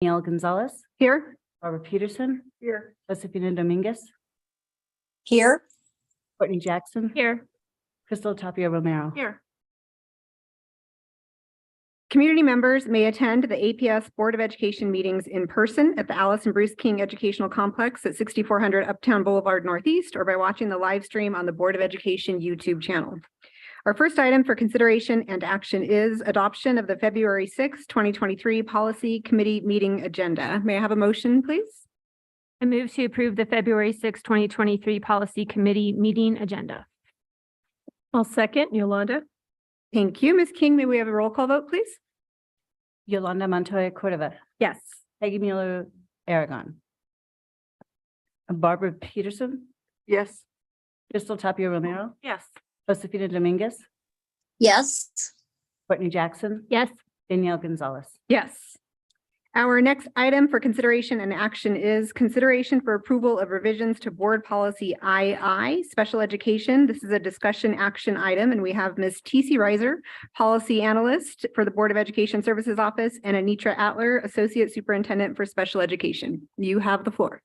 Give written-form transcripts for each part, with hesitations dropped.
Danielle Gonzalez, Here. Barbara Peterson, Here. Josefina Dominguez, Here. Courtney Jackson, Here. Crystal Tapia Romero. Here. Community members may attend the APS Board of Education meetings in person at the Alice and Bruce King Educational Complex at 6400 Uptown Boulevard Northeast, or by watching the live stream on the Board of Education YouTube channel. Our first item for consideration and action is adoption of the February 6, 2023 Policy Committee meeting agenda. May I have a motion, please? I move to approve the February 6, 2023 Policy Committee meeting agenda. I'll second. Yolanda. Thank you. Ms. King, may we have a roll call vote, please? Yolanda Montoya Cordova, Yes. Peggy Mueller Aragon, Barbara Peterson, Yes. Crystal Tapia Romero, Yes. Josefina Dominguez, Yes. Courtney Jackson, Yes. Danielle Gonzalez. Yes. Our next item for consideration and action is consideration for approval of revisions to Board Policy II, Special Education. This is a discussion action item, and we have Ms. T.C. Reiser, Policy Analyst for the Board of Education Services Office, and Anitra Atler, Associate Superintendent for Special Education. You have the floor.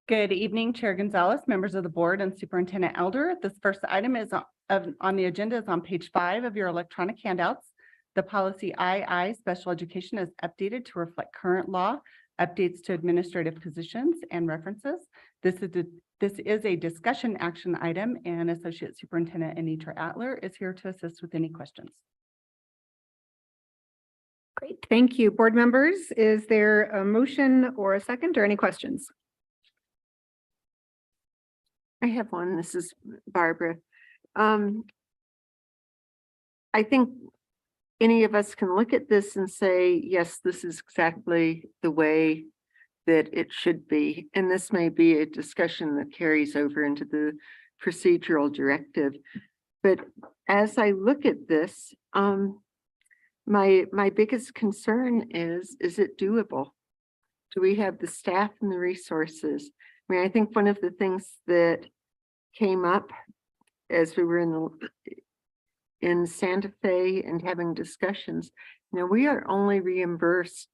Good evening, Chair Gonzalez, members of the board, and Superintendent Elder. This first item is on the agenda is on page 5 of your electronic handouts. The policy II Special Education is updated to reflect current law, updates to administrative positions and references. This is a discussion action item, and Associate Superintendent Anitra Atler is here to assist with any questions. Great. Thank you. Board members, is there a motion or a second or any questions? I have one. This is Barbara. I think any of us can look at this and say, yes, this is exactly the way that it should be. And this may be a discussion that carries over into the procedural directive. But as I look at this, my biggest concern is it doable? Do we have the staff and the resources? I mean, I think one of the things that came up as we were in Santa Fe and having discussions, we are only reimbursed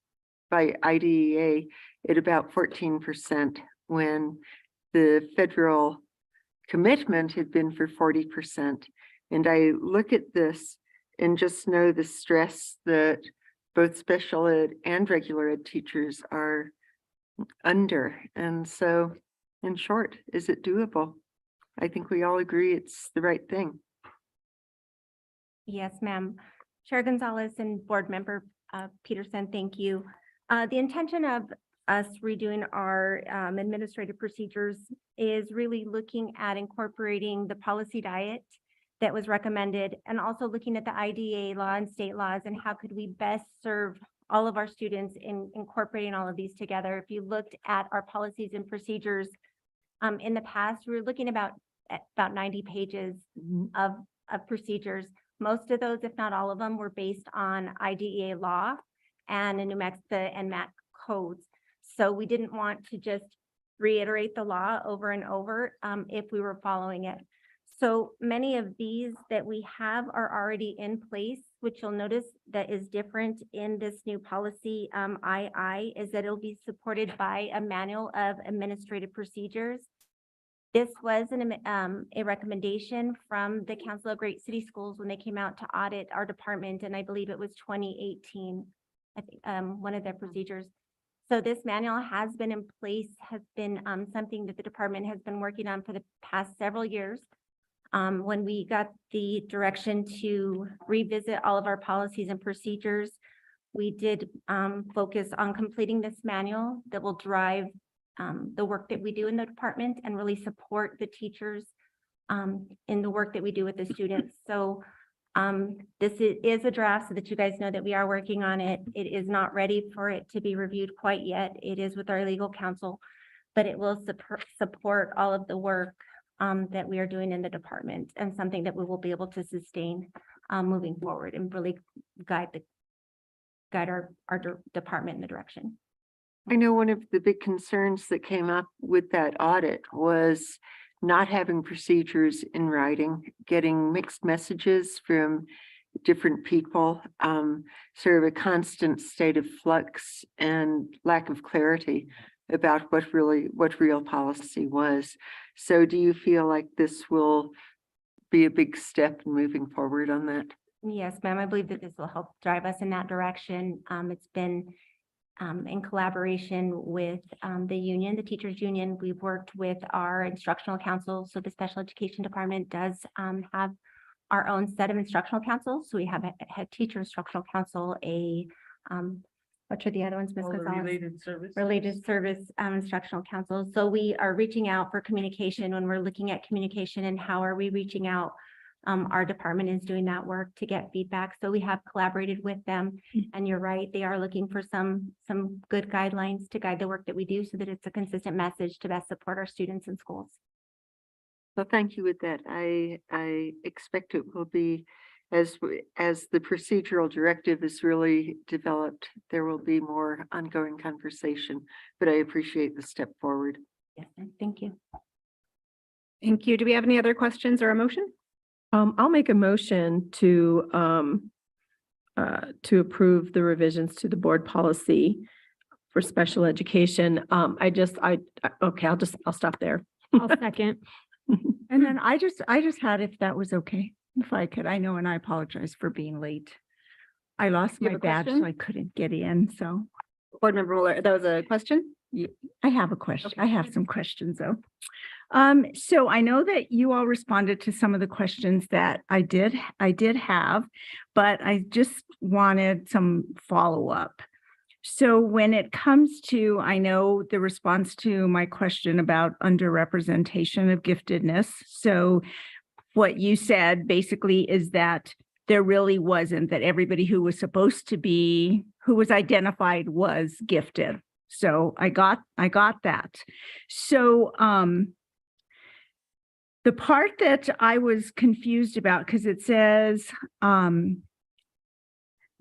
by IDEA at about 14% when the federal commitment had been for 40%. And I look at this and just know the stress that both special ed and regular ed teachers are under. And so, in short, is it doable? I think we all agree it's the right thing. Yes, ma'am. Chair Gonzalez and Board Member Peterson, thank you. The intention of us redoing our administrative procedures is really looking at incorporating the policy diet that was recommended, and also looking at the IDEA law and state laws and how could we best serve all of our students in incorporating all of these together. If you looked at our policies and procedures in the past, we were looking at about 90 pages of procedures. Most of those, if not all of them, were based on IDEA law and the New Mexico and MAC codes. So we didn't want to just reiterate the law over and over if we were following it. So many of these that we have are already in place, which you'll notice that is different in this new policy II is that it'll be supported by a manual of administrative procedures. This was a recommendation from the Council of Great City Schools when they came out to audit our department, and I believe it was 2018, I think, one of their procedures. So this manual has been in place, has been something that the department has been working on for the past several years. When we got the direction to revisit all of our policies and procedures, we did focus on completing this manual that will drive the work that we do in the department and really support the teachers in the work that we do with the students. So this is a draft so that you guys know that we are working on it. It is not ready for it to be reviewed quite yet. It is with our legal counsel, but it will support all of the work that we are doing in the department, and something that we will be able to sustain moving forward and really guide our department in the direction. I know one of the big concerns that came up with that audit was not having procedures in writing, getting mixed messages from different people, sort of a constant state of flux and lack of clarity about what real policy was. So do you feel like this will be a big step in moving forward on that? Yes, ma'am. I believe that this will help drive us in that direction. It's been in collaboration with the union, the teachers union. We've worked with our instructional council. So the special education department does have our own set of instructional councils. So we have a head teacher instructional council, what are the other ones, Ms. Gonzalez? Related service instructional council. So we are reaching out for communication when we're looking at communication and how are we reaching out. Our department is doing that work to get feedback. So we have collaborated with them. And you're right, they are looking for some good guidelines to guide the work that we do so that it's a consistent message to best support our students in schools. Well, thank you with that. I expect it will be, as the procedural directive is really developed, there will be more ongoing conversation, but I appreciate the step forward. Yes, ma'am. Thank you. Thank you. Do we have any other questions or a motion? I'll make a motion to approve the revisions to the board policy for special education. I'll stop there. I'll second. And then I just had, if that was okay, if I could, I know, and I apologize for being late. I lost You my have a badge, question? so I couldn't get in, so Board Member Mueller, that was a question? I have a question. Okay. I have some questions though. So I know that you all responded to some of the questions that I did have, but I just wanted some follow-up. So when it comes to, I know the response to my question about underrepresentation of giftedness. So what you said basically is that there really wasn't, that everybody who was supposed to be, who was identified was gifted. So I got that. So the part that I was confused about, because it says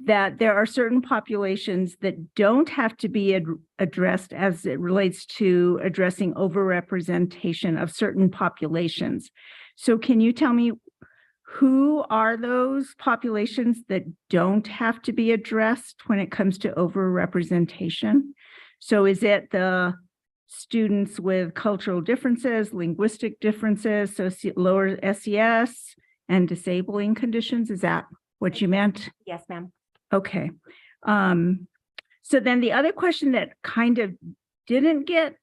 that there are certain populations that don't have to be addressed as it relates to addressing overrepresentation of certain populations. So can you tell me who are those populations that don't have to be addressed when it comes to overrepresentation? So is it the students with cultural differences, linguistic differences, lower SES, and disabling conditions? Is that what you meant? Yes, ma'am. Okay. So then the other question that kind of didn't get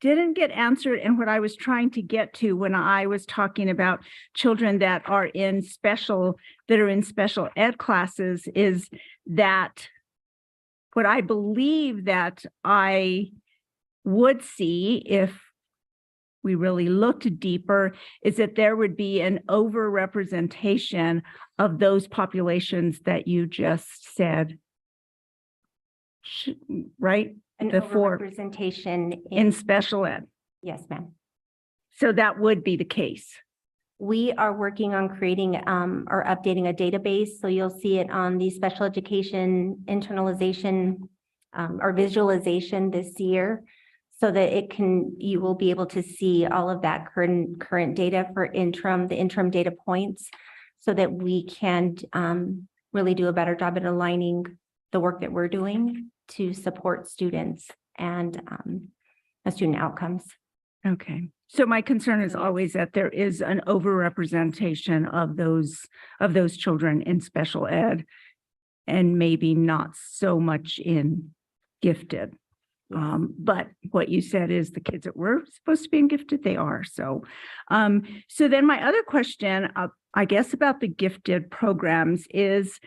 answered, and what I was trying to get to when I was talking about children that are in special ed classes, is that what I believe that I would see if we really looked deeper is that there would be an overrepresentation of those populations that you just said, right? An The four overrepresentation in special ed. yes, ma'am. So that would be the case. We are working on creating or updating a database. So you'll see it on the special education internalization or visualization this year, so that you will be able to see all of that current data for the interim data points, so that we can really do a better job at aligning the work that we're doing to support students and student outcomes. Okay. So my concern is always that there is an overrepresentation of those children in special ed, and maybe not so much in gifted. But what you said is the kids that were supposed to be in gifted, they are. So, so then my other question, I guess, about the gifted programs is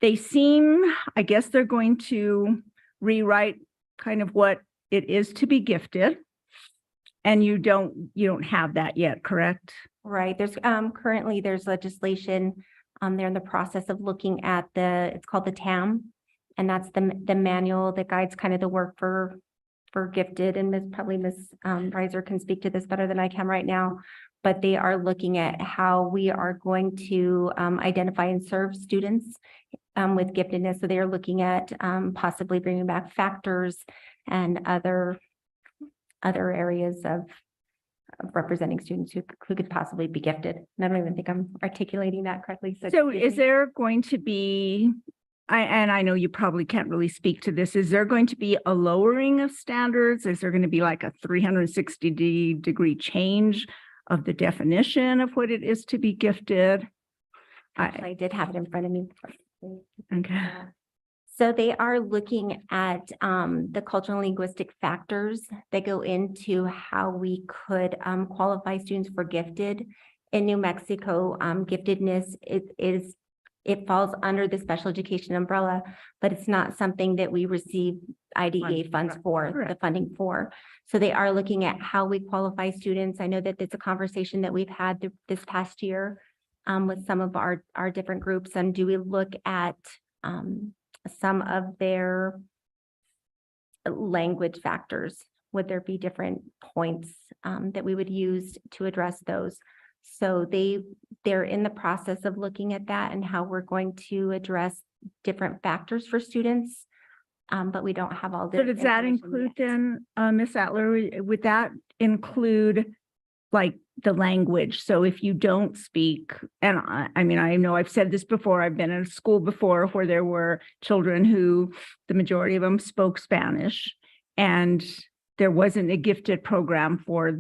they seem, I guess they're going to rewrite kind of what it is to be gifted. And you don't have that yet, correct? Right. There's currently there's legislation. They're in the process of looking at it's called the TAM. And that's the manual that guides kind of the work for gifted, and Ms. Reiser can speak to this better than I can right now, but they are looking at how we are going to identify and serve students with giftedness. So they are looking at possibly bringing back factors and other areas representing students who could possibly be gifted. And I don't even think I'm articulating that correctly. So excuse is me. there going to be, and I know you probably can't really speak to this, is there going to be a lowering of standards? Is there going to be like a 360-degree change of the definition of what it is to be gifted? Actually, I did have it in front of me. Okay. So they are looking at the cultural and linguistic factors that go into how we could qualify students for gifted. In New Mexico, giftedness it falls under the special education umbrella, but it's not something that we receive IDEA funds for, the Correct. funding for. So they are looking at how we qualify students. I know that it's a conversation that we've had this past year with some of our different groups. And do we look at some of their language factors? Would there be different points that we would use to address those? So they're in the process of looking at that and how we're going to address different factors for students. But we don't have all the. So does that information include yet. then, Ms. Atler, would that include like the language? So if you don't speak, and I mean, I know I've said this before, I've been in a school before where there were children who, the majority of them spoke Spanish, and there wasn't a gifted program for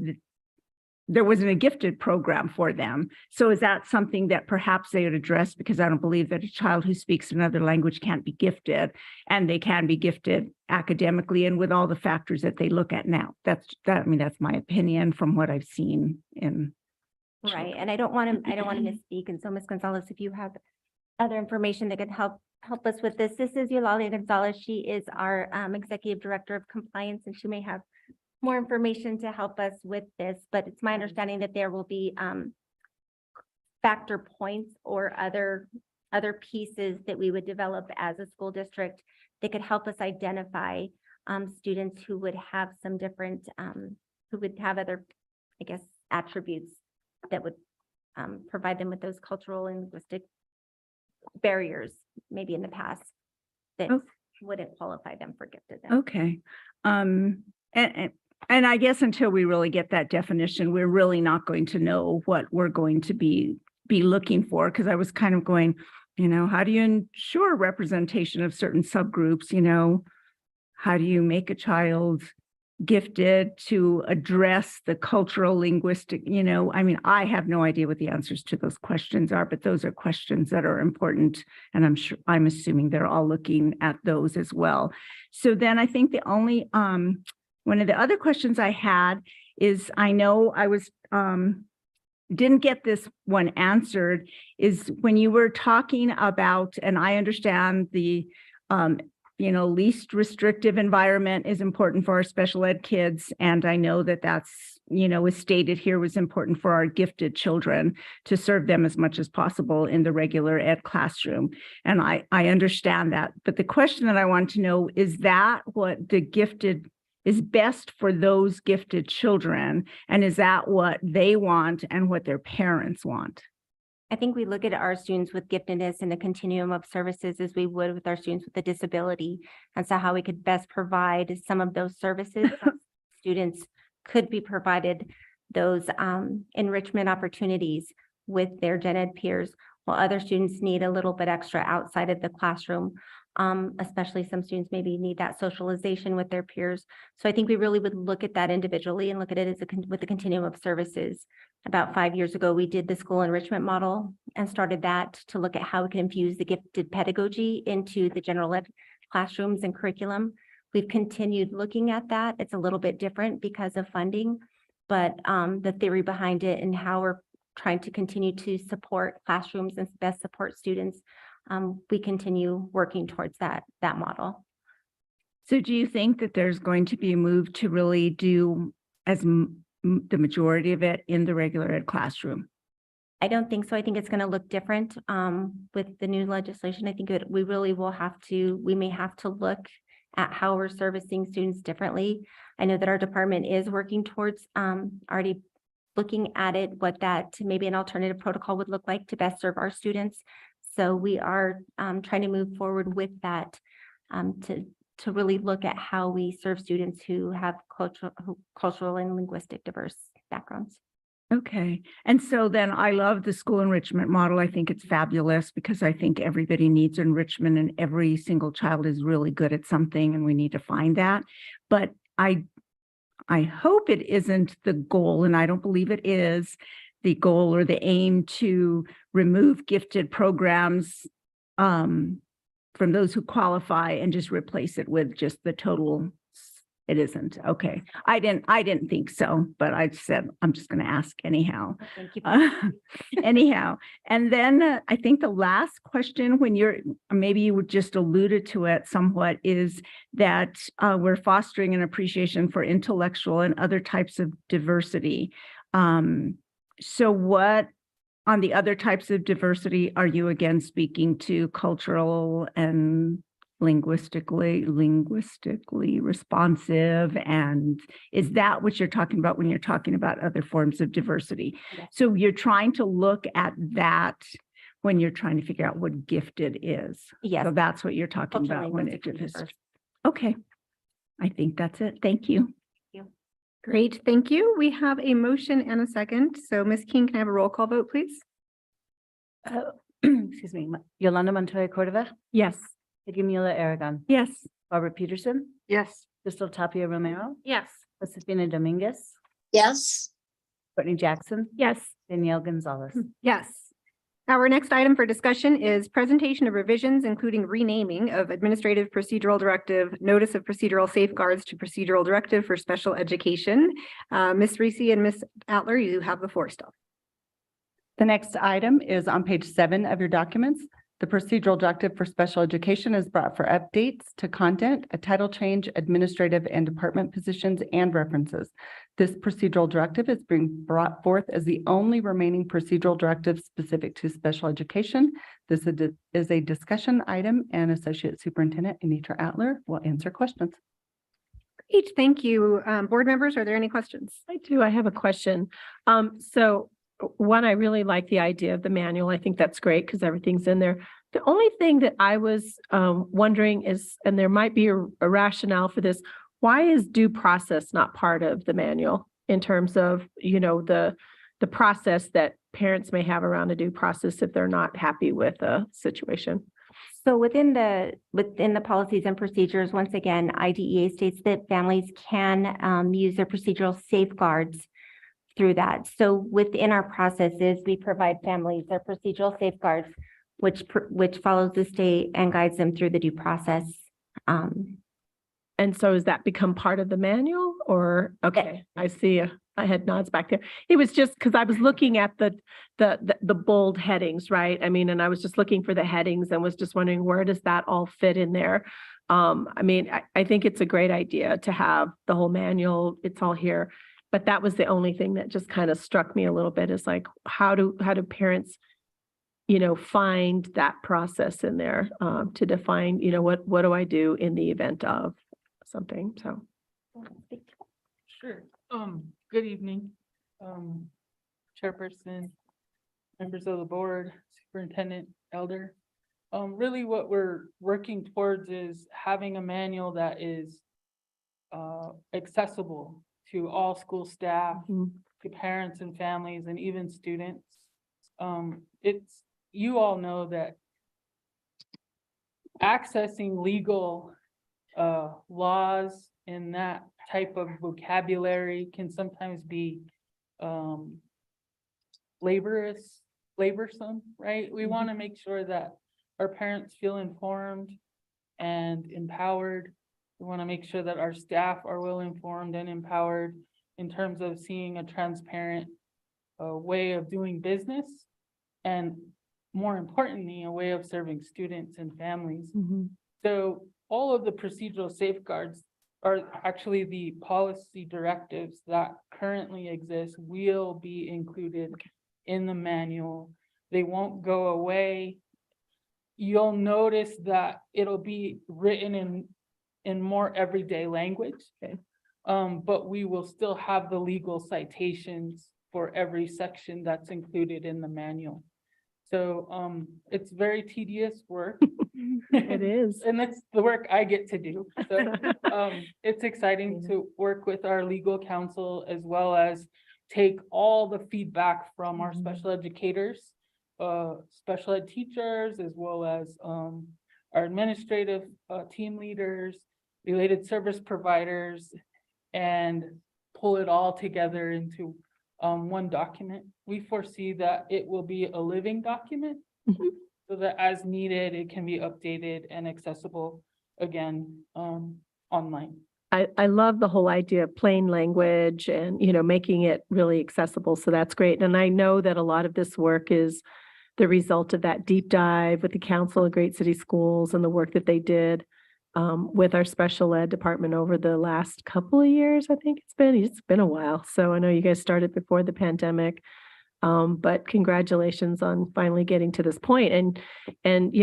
them. So is that something that perhaps they would address? Because I don't believe that a child who speaks another language can't be gifted, and they can be gifted academically and with all the factors that they look at now. That's my opinion from what I've seen in. Right, and I don't want to misspeak. And so Ms. Gonzalez, if you have other information that could help us with this is Eulalia Gonzalez. She is our Executive Director of Compliance, and she may have more information to help us with this, but it's my understanding that there will be factor points or other pieces that we would develop as a school district that could help us identify students who would have some different, who would have other, I guess, attributes that would provide them with those cultural and linguistic barriers, maybe in the past, that Oh. wouldn't qualify them for gifted. Okay. And I guess until we really get that definition, we're really not going to know what we're going to be looking for. Because I was kind of going, how do you ensure representation of certain subgroups? How do you make a child gifted to address the cultural linguistic, I have no idea what the answers to those questions are, but those are questions that are important. And I'm assuming they're all looking at those as well. So then I think the only, one of the other questions I had is, I know I was, didn't get this one answered, is when you were talking about, and I understand the, least restrictive environment is important for our special ed kids. And I know that that's, was stated here, was important for our gifted children to serve them as much as possible in the regular ed classroom. And I understand that. But the question that I want to know, is that what the gifted is best for those gifted children? And is that what they want and what their parents want? I think we look at our students with giftedness in a continuum of services as we would with our students with a disability. And so how we could best provide some of those services. Students could be provided those enrichment opportunities with their gen ed peers, while other students need a little bit extra outside of the classroom. Especially some students maybe need that socialization with their peers. So I think we really would look at that individually and look at it as with the continuum of services. About 5 years ago, we did the school enrichment model and started that to look at how we can infuse the gifted pedagogy into the general ed classrooms and curriculum. We've continued looking at that. It's a little bit different because of funding, but the theory behind it and how we're trying to continue to support classrooms and best support students, we continue working towards that model. So do you think that there's going to be a move to really do as the majority of it in the regular ed classroom? I don't think so. I think it's going to look different with the new legislation. I think we really will have to, we may have to look at how we're servicing students differently. I know that our department is working towards already looking at it, what that maybe an alternative protocol would look like to best serve our students. So we are trying to move forward with that to really look at how we serve students who have cultural and linguistic diverse backgrounds. Okay. And so then I love the school enrichment model. I think it's fabulous because I think everybody needs enrichment and every single child is really good at something and we need to find that. But I hope it isn't the goal, and I don't believe it is the goal or the aim to remove gifted programs from those who qualify and just replace it with just the total. It isn't. Okay. I didn't think so, but I said, I'm just going to ask anyhow. Thank you. Anyhow, and then I think the last question, when maybe you would just alluded to it somewhat, is that we're fostering an appreciation for intellectual and other types of diversity. So what on the other types of diversity are you again speaking to? Cultural and linguistically responsive, and is that what you're talking about when you're talking about other forms of diversity? Yes. So you're trying to look at that when you're trying to figure out what gifted is. Yes. So that's what you're talking Culturally about when it linguistically is. diverse. Okay. I think that's it. Thank you. Great, thank you. We have a motion and a second. So Ms. King, can I have a roll call vote, please? Excuse me, Yolanda Montoya Cordova, Yes. Peggy Mueller Aragon, Yes. Barbara Peterson, Yes. Crystal Tapia Romero, Yes. Josefina Dominguez, yes, Courtney Jackson, Yes. Danielle Gonzalez. Yes. Our next item for discussion is presentation of revisions, including renaming of Administrative Procedural Directive, Notice of Procedural Safeguards to Procedural Directive for Special Education. Ms. Reese and Ms. Atler, you have the floor still. The next item is on page 7 of your documents. The procedural directive for special education is brought for updates to content, a title change, administrative and department positions, and references. This procedural directive is being brought forth as the only remaining procedural directive specific to special education. This is a discussion item, and Associate Superintendent Anitra Atler will answer questions. Great, thank you. Board members, are there any questions? I do. I have a question. So one, I really like the idea of the manual. I think that's great because everything's in there. The only thing that I was wondering is, and there might be a rationale for this, why is due process not part of the manual in terms of, you know, the process that parents may have around a due process if they're not happy with a situation? So within the policies and procedures, once again, IDEA states that families can use their procedural safeguards through that. So within our processes, we provide families their procedural safeguards, which follows the state and guides them through the due process. And so has that become part of the manual or, okay, I see I had nods back there. It was just because I was looking at the bold headings, right? I mean, and I was just looking for the headings and was just wondering, where does that all fit in there? I mean, I think it's a great idea to have the whole manual. It's all here. But that was the only thing that just kind of struck me a little bit, is like, how do parents, you know, find that process in there to define, you know, what do I do in the event of something? So. Sure. Good evening, Chairperson, members of the board, Superintendent, Elder. Really what we're working towards is having a manual that is accessible to all school staff, to parents and families, and even students. You all know that accessing legal laws in that type of vocabulary can sometimes be laborsome, right? We want to make sure that our parents feel informed and empowered. We want to make sure that our staff are well informed and empowered in terms of seeing a transparent way of doing business, and more importantly, a way of serving students and families. So all of the procedural safeguards are actually the policy directives that currently exist will be included in the manual. They won't go away. You'll notice that it'll be written in more everyday language. Okay. But we will still have the legal citations for every section that's included in the manual. So it's very tedious work. It is. And that's the work I get to do. So it's exciting to work with our legal counsel, as well as take all the feedback from our special educators, special ed teachers, as well as our administrative team leaders, related service providers, and pull it all together into one document. We foresee that it will be a living document, so that as needed, it can be updated and accessible again online. I love the whole idea of plain language and, making it really accessible. So that's great. And I know that a lot of this work is the result of that deep dive with the Council of Great City Schools and the work that they did with our special ed department over the last couple of years. I think it's been a while. So I know you guys started before the pandemic. But congratulations on finally getting to this point. And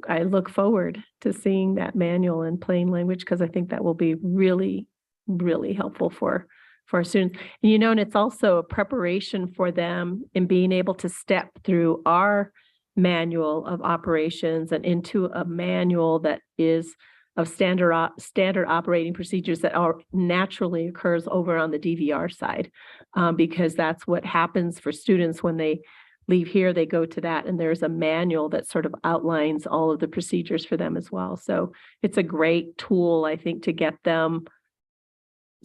I look forward to seeing that manual in plain language, because I think that will be really, really helpful for our students. And it's also a preparation for them in being able to step through our manual of operations and into a manual that is of standard operating procedures that are naturally occurs over on the DVR side, because that's what happens for students when they leave here, they go to that, and there's a manual that sort of outlines all of the procedures for them as well. So it's a great tool, I think, to get them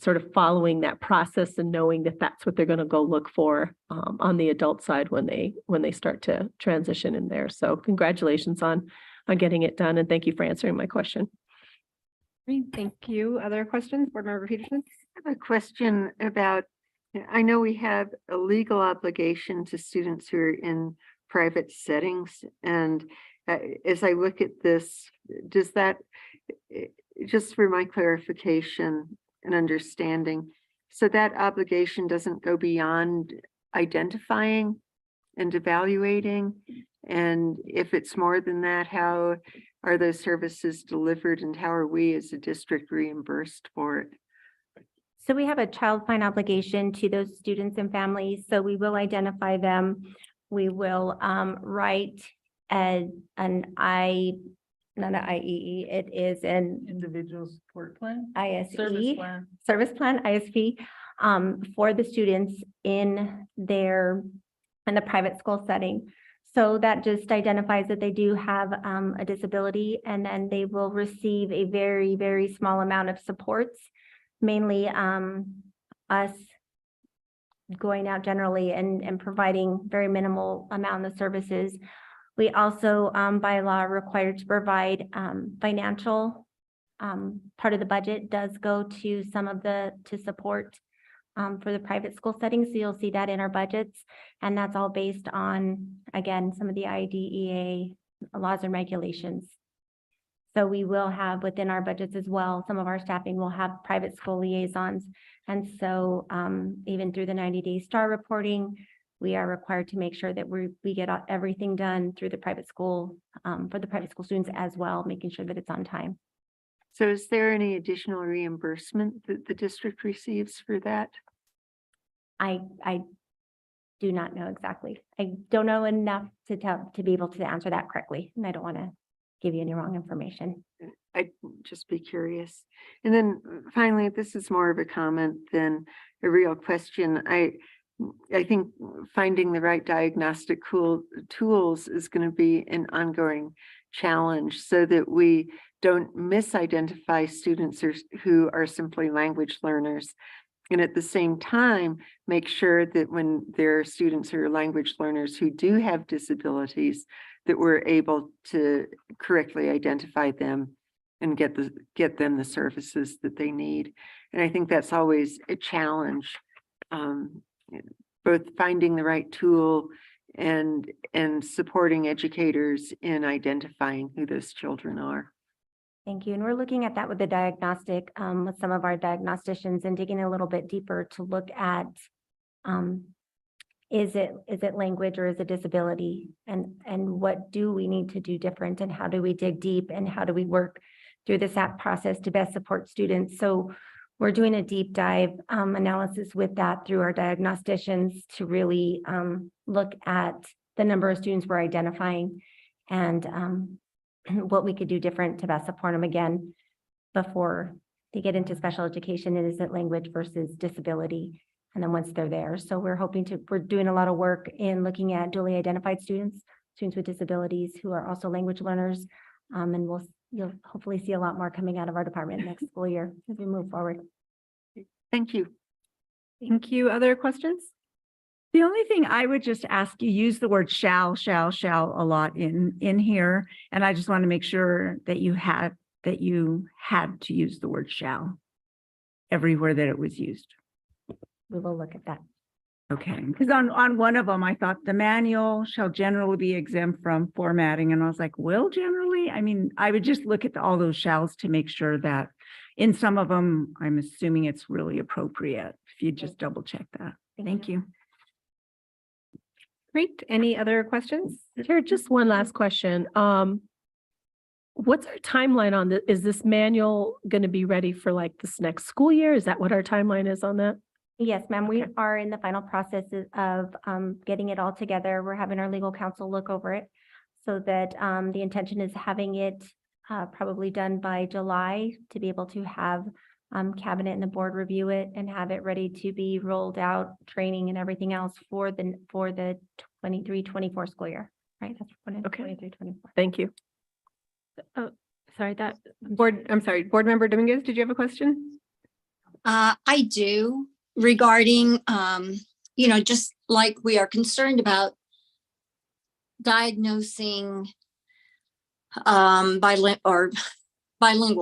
sort of following that process and knowing that that's what they're going to go look for on the adult side when they start to transition in there. So congratulations on getting it done, and thank you for answering my question. Great, thank you. Other questions, Board Member Peterson? I have a question about, I know we have a legal obligation to students who are in private settings. And as I look at this, does that, just for my clarification and understanding, so that obligation doesn't go beyond identifying and evaluating? And if it's more than that, how are those services delivered, and how are we as a district reimbursed for it? So we have a child fine obligation to those students and families, so we will identify them. We will write not an IEE, it is an Individual support plan, ISE. service plan. Service plan, ISP, for the students in the private school setting. So that just identifies that they do have a disability, and then they will receive a very, very small amount of supports, mainly us going out generally and providing very minimal amount of services. We also, by law, are required to provide financial, part of the budget does go to to support for the private school setting. So you'll see that in our budgets, and that's all based on, again, some of the IDEA laws and regulations. So we will have within our budgets as well, some of our staffing will have private school liaisons. And so even through the 90-day STAR reporting, we are required to make sure that we get everything done through the private school, for the private school students as well, making sure that it's on time. So is there any additional reimbursement that the district receives for that? I do not know exactly. I don't know enough to be able to answer that correctly, and I don't want to give you any wrong information. I'd just be curious. And then finally, this is more of a comment than a real question. I think finding the right diagnostic tools is going to be an ongoing challenge, so that we don't misidentify students who are simply language learners. And at the same time, make sure that when there are students who are language learners who do have disabilities, that we're able to correctly identify them and get them the services that they need. And I think that's always a challenge, both finding the right tool and supporting educators in identifying who those children are. Thank you. And we're looking at that with the diagnostic, with some of our diagnosticians, and digging a little bit deeper to look at, is it language or is it disability? And what do we need to do different, and how do we dig deep, and how do we work through this app process to best support students? So we're doing a deep dive analysis with that through our diagnosticians to really look at the number of students we're identifying, and what we could do different to best support them again before they get into special education. And is it language versus disability? and then once they're there. So we're doing a lot of work in looking at dually identified students, students with disabilities who are also language learners. And you'll hopefully see a lot more coming out of our department next school year as we move forward. Thank you. Thank you. Other questions? The only thing I would just ask, you use the word shall a lot in here. And I just want to make sure that you had to use the word shall everywhere that it was used. We will look at that. Okay, because on one of them, I thought the manual shall generally be exempt from formatting. And I was like, will generally? I mean, I would just look at all those shalls to make sure that in some of them, I'm assuming it's really appropriate. If you just double check that. Thank you. Great. Any other questions? Here, just one last question. What's our timeline on this? Is this manual going to be ready for like this next school year? Is that what our timeline is on that? Yes, ma'am. We Okay. are in the final processes of getting it all together. We're having our legal counsel look over it so that the intention is having it probably done by July to be able to have cabinet and the board review it and have it ready to be rolled out, training and everything else for the 23-24 school year, right? That's when it's Okay. 23-24. Thank you. Sorry, Board Member Dominguez, did you have a question? I do regarding, just like we are concerned about diagnosing bilingual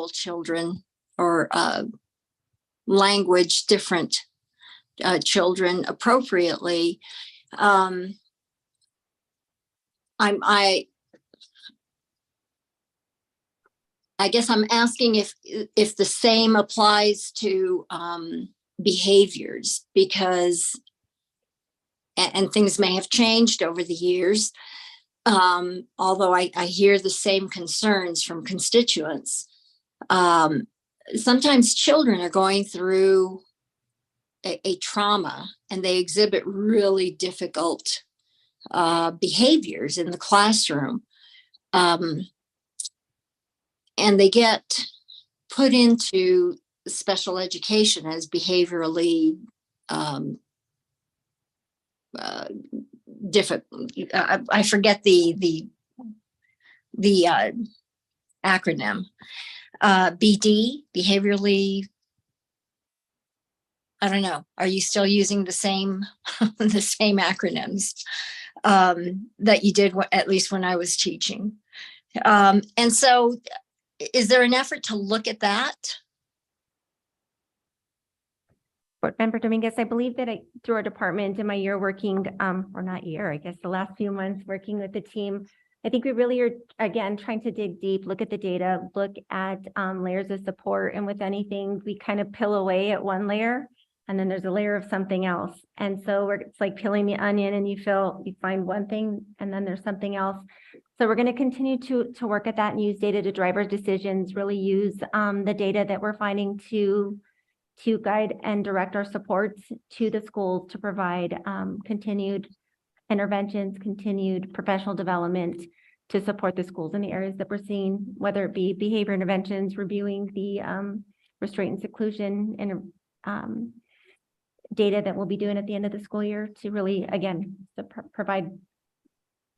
children or language different children appropriately. I guess I'm asking if the same applies to behaviors, because and things may have changed over the years. Although I hear the same concerns from constituents. Sometimes children are going through a trauma and they exhibit really difficult behaviors in the classroom. And they get put into special education as behaviorally difficult. I forget the acronym. BD, behaviorally. I don't know. Are you still using the same the same acronyms that you did at least when I was teaching? And so, is there an effort to look at that? Board Member Dominguez, I believe that through our department in my year working, or not year, I guess the last few months working with the team, I think we really are, again, trying to dig deep, look at the data, look at layers of support. And with anything, we kind of peel away at one layer and then there's a layer of something else. And so it's like peeling the onion and you find one thing and then there's something else. So we're going to continue to work at that and use data to drive our decisions, really use the data that we're finding to guide and direct our supports to the schools to provide continued interventions, continued professional development to support the schools in the areas that we're seeing, whether it be behavior interventions, reviewing the restraint and seclusion and data that we'll be doing at the end of the school year to really, again, to provide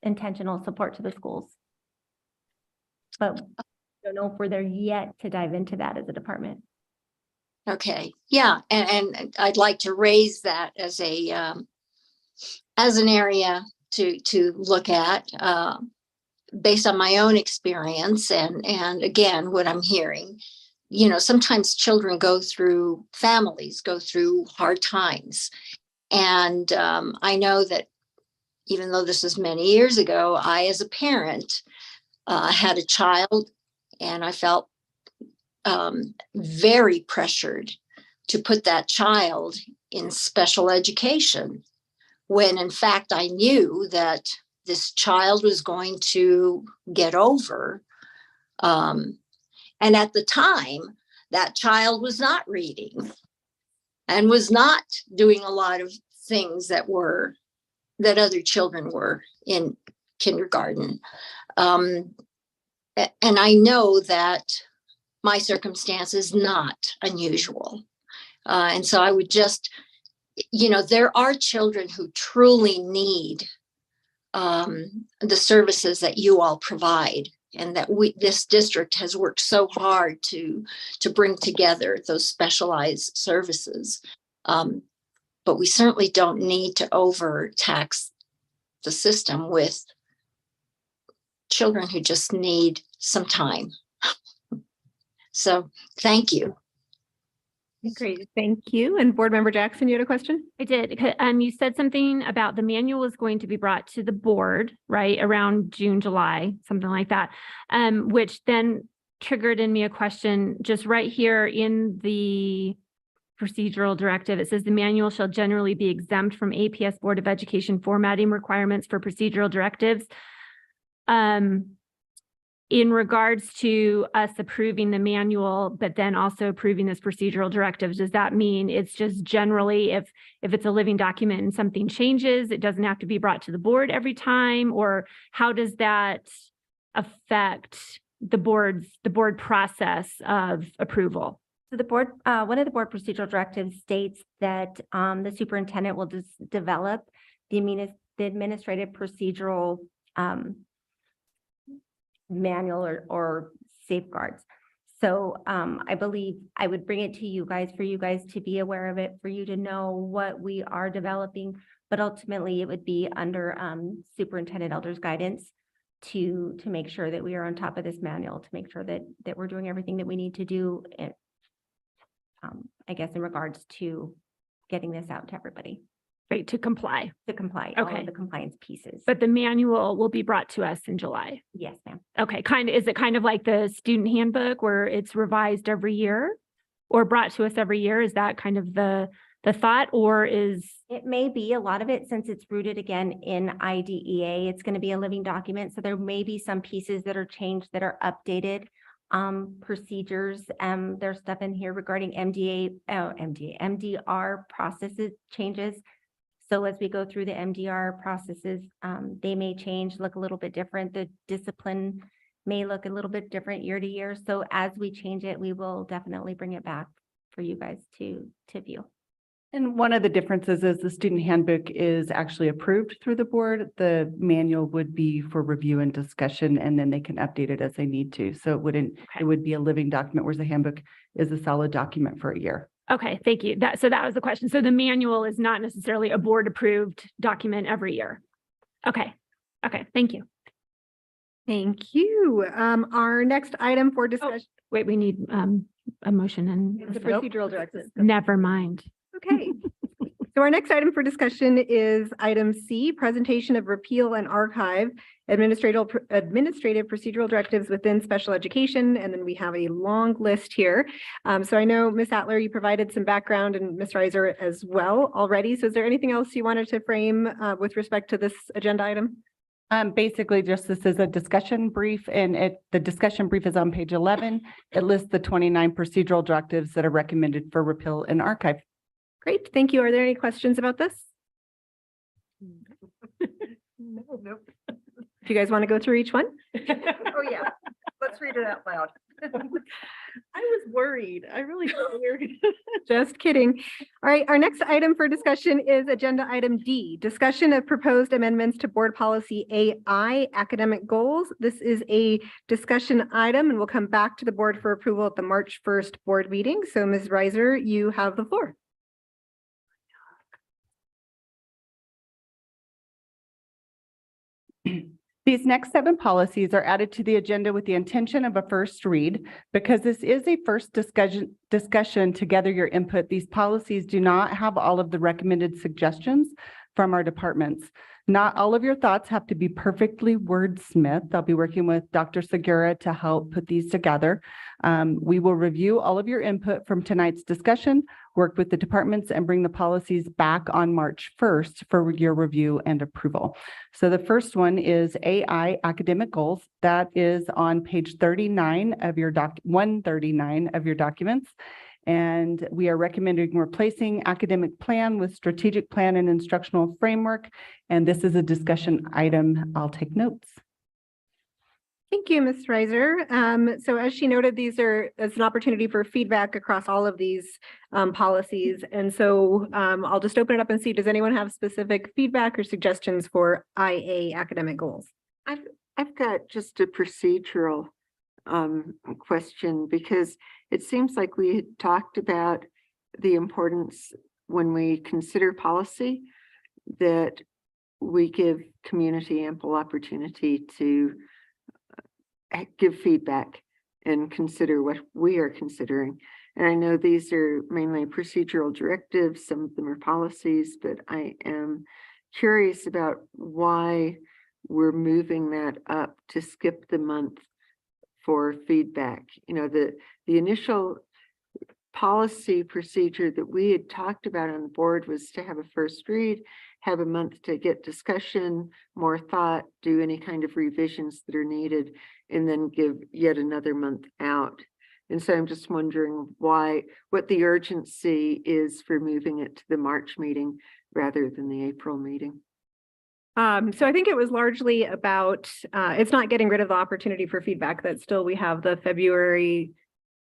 intentional support to the schools. But I don't know if we're there yet to dive into that as a department. Okay, yeah, and I'd like to raise that as an area to look at based on my own experience and again what I'm hearing. Sometimes families go through hard times, and I know that even though this was many years ago, I as a parent had a child, and I felt very pressured to put that child in special education, when in fact I knew that this child was going to get over. And at the time, that child was not reading and was not doing a lot of things that other children were in kindergarten. And I know that my circumstance is not unusual. And so I would just, you know, there are children who truly need the services that you all provide, and that this district has worked so hard to bring together those specialized services. But we certainly don't need to overtax the system with children who just need some time. So thank you. Great, thank you. And Board Member Jackson, you had a question? I did. You said something about the manual is going to be brought to the board, right, around June, July, something like that. Which then triggered in me a question just right here in the procedural directive. It says the manual shall generally be exempt from APS Board of Education formatting requirements for procedural directives. In regards to us approving the manual, but then also approving this procedural directive, does that mean it's just generally if it's a living document and something changes, it doesn't have to be brought to the board every time? Or how does that affect the board process of approval? So the board, one of the board procedural directives states that the superintendent will just develop the administrative procedural manual or safeguards. So I believe I would bring it to you guys for you guys to be aware of it, for you to know what we are developing. But ultimately, it would be under Superintendent Elder's guidance to make sure that we are on top of this manual, to make sure that we're doing everything that we need to do. And I guess in regards to getting this out to everybody. Right, to comply. To comply, all Okay. of the compliance pieces. But the manual will be brought to us in July. Yes, ma'am. Okay, is it kind of like the student handbook where it's revised every year or brought to us every year? Is that kind of the thought, or is? It may be a lot of it, since it's rooted again in IDEA, it's going to be a living document. So there may be some pieces that are changed, that are updated. Procedures, there's stuff in here regarding MDR processes changes. So as we go through the MDR processes, they may change, look a little bit different. The discipline may look a little bit different year to year. So as we change it, we will definitely bring it back for you guys to view. And one of the differences is the student handbook is actually approved through the board. The manual would be for review and discussion, and then they can update it as they need to. So it would be a living document, whereas the handbook is a solid document for a year. Okay, thank you. So that was the question. So the manual is not necessarily a board approved document every year. Okay, thank you. Thank you. Our next item for discussion. Wait, we need a motion and. It's a procedural directive. Never mind. Okay. So our next item for discussion is item C, presentation of repeal and archive administrative procedural directives within special education. And then we have a long list here. So I know Ms. Atler, you provided some background, and Ms. Reiser as well already. So is there anything else you wanted to frame with respect to this agenda item? Basically, just this is a discussion brief, and the discussion brief is on page 11. It lists the 29 procedural directives that are recommended for repeal and archive. Great, thank you. Are there any questions about this? Nope. Do you guys want to go through each one? Oh, yeah. Let's read it out loud. I was worried. I really was worried. Just kidding. All right, our next item for discussion is agenda item D, discussion of proposed amendments to board policy AI academic goals. This is a discussion item and will come back to the board for approval at the March 1st board meeting. So Ms. Reiser, you have the floor. These next 7 policies are added to the agenda with the intention of a first read. Because this is a first discussion to gather your input, these policies do not have all of the recommended suggestions from our departments. Not all of your thoughts have to be perfectly wordsmithed. I'll be working with Dr. Segura to help put these together. We will review all of your input from tonight's discussion, work with the departments, and bring the policies back on March 1st for your review and approval. So the first one is AI academic goals. That is on page 39 of your 139 of your documents. And we are recommending replacing academic plan with strategic plan and instructional framework. And this is a discussion item. I'll take notes. Thank you, Ms. Reiser. So as she noted, these are, it's an opportunity for feedback across all of these policies. And so I'll just open it up and see, does anyone have specific feedback or suggestions for IA academic goals? I've got just a procedural question, because it seems like we had talked about the importance when we consider policy that we give community ample opportunity to give feedback and consider what we are considering. And I know these are mainly procedural directives, some of them are policies, but I am curious about why we're moving that up to skip the month for feedback. You know, the initial policy procedure that we had talked about on the board was to have a first read, have a month to get discussion, more thought, do any kind of revisions that are needed, and then give yet another month out. And so I'm just wondering what the urgency is for moving it to the March meeting rather than the April meeting. So I think it was largely about, it's not getting rid of the opportunity for feedback, that still we have the February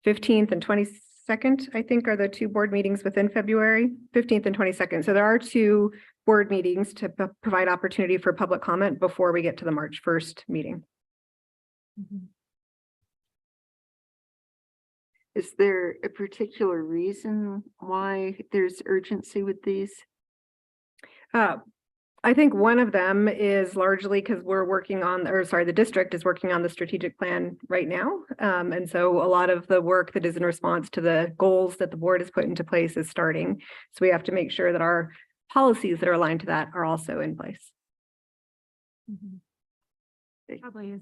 15th and 22nd, I think, are the two board meetings within February, 15th and 22nd. So there are two board meetings to provide opportunity for public comment before we get to the March 1st meeting. Is there a particular reason why there's urgency with these? I think one of them is largely because we're working on, the district is working on the strategic plan right now. And so a lot of the work that is in response to the goals that the board has put into place is starting. So we have to make sure that our policies that are aligned to that are also in place. Probably is,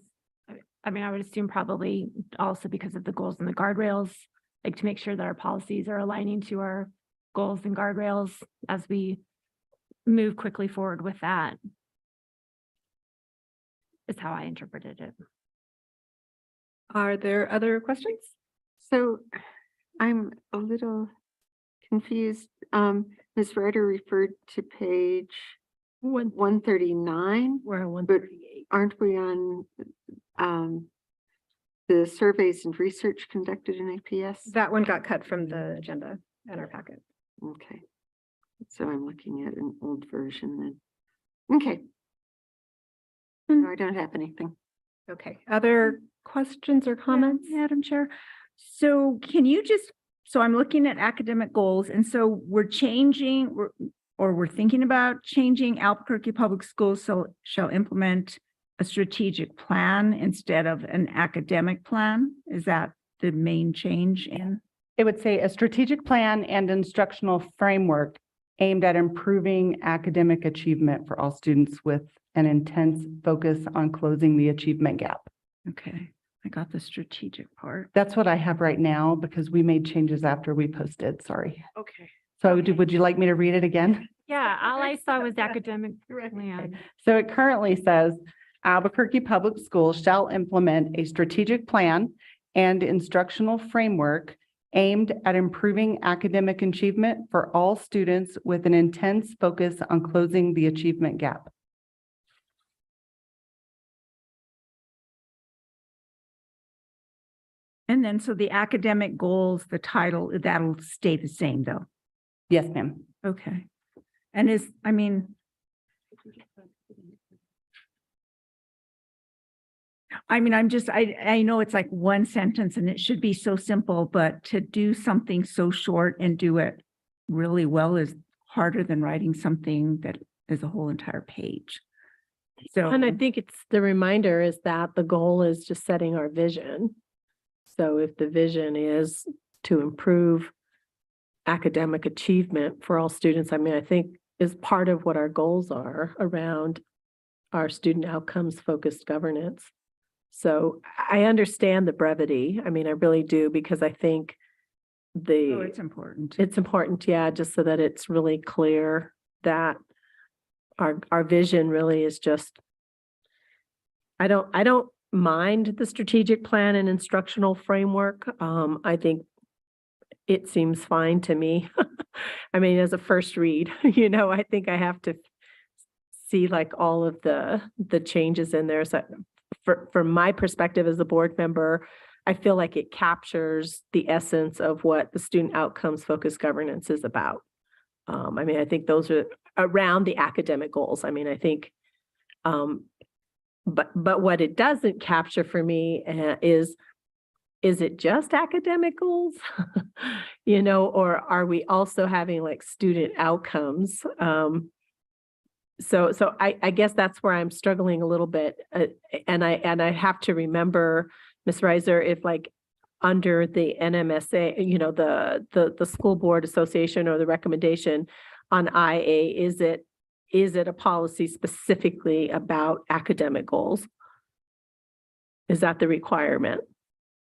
I mean, I would assume probably also because of the goals and the guardrails, like to make sure that our policies are aligning to our goals and guardrails as we move quickly forward with that. Is how I interpreted it. Are there other questions? So I'm a little confused. Ms. Ryder referred to page 139. We're on But 138. aren't we on the surveys and research conducted in APS? That one got cut from the agenda in our packet. Okay. So I'm looking at an old version then. Okay. No, I don't have anything. Okay, other questions or comments? Madam Chair. So can you just, so I'm looking at academic goals, and so we're thinking about changing Albuquerque Public Schools shall implement a strategic plan instead of an academic plan? Is that the main change in? It would say a strategic plan and instructional framework aimed at improving academic achievement for all students with an intense focus on closing the achievement gap. Okay, I got the strategic part. That's what I have right now because we made changes after we posted, sorry. Okay. So would you like me to read it again? Yeah, all I saw was academic plan. So it currently says Albuquerque Public Schools shall implement a strategic plan and instructional framework aimed at improving academic achievement for all students with an intense focus on closing the achievement gap. And then, so the academic goals, the title, that'll stay the same though? Yes, ma'am. Okay. And I know it's like one sentence and it should be so simple, but to do something so short and do it really well is harder than writing something that is a whole entire page. So, And I think it's the reminder is that the goal is just setting our vision. So if the vision is to improve academic achievement for all students, I mean, I think is part of what our goals are around our student outcomes focused governance. So I understand the brevity. I mean, I really do, because I think it's important. it's important, yeah, just so that it's really clear that our vision really is just, I don't mind the strategic plan and instructional framework. I think it seems fine to me. I mean, as a first read, I think I have to see like all of the changes in there. So from my perspective as a board member, I feel like it captures the essence of what the student outcomes focused governance is about. I mean, I think those are around the academic goals. I mean, I think, but what it doesn't capture for me is it just academic goals? You know, or are we also having like student outcomes? So I guess that's where I'm struggling a little bit. And I have to remember, Ms. Reiser, if like under the NMSA, you know, the school board association or the recommendation on IA, is it a policy specifically about academic goals? Is that the requirement?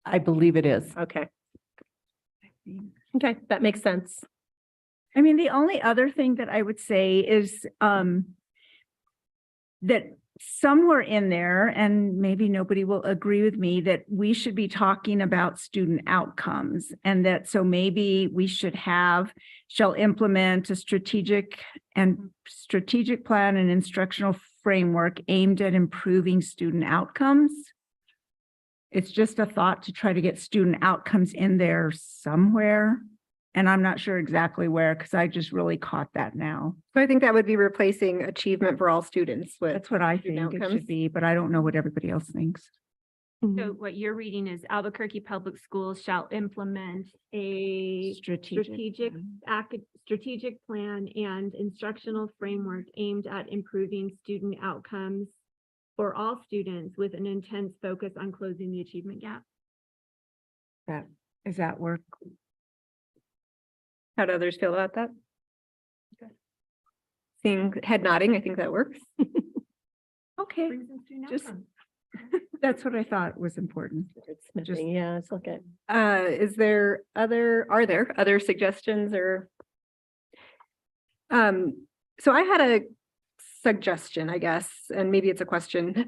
I believe it is. Okay. Okay, that makes sense. I mean, the only other thing that I would say is that somewhere in there, and maybe nobody will agree with me, that we should be talking about student outcomes, and that so maybe we should shall implement a strategic plan and instructional framework aimed at improving student outcomes. It's just a thought to try to get student outcomes in there somewhere. And I'm not sure exactly where, because I just really caught that now. So I think that would be replacing achievement for all students with. That's what I Student think it outcomes. should be, but I don't know what everybody else thinks. So what you're reading is Albuquerque Public Schools shall implement a strategic plan and instructional framework aimed at improving student outcomes for all students with an intense focus on closing the achievement gap. Does that work? How do others feel about that? Seeing head nodding, I think that works. Okay, Brings in student just- outcomes. that's what I thought was important. It's missing, yeah, it's okay. Are there other suggestions or? So I had a suggestion, I guess, and maybe it's a question.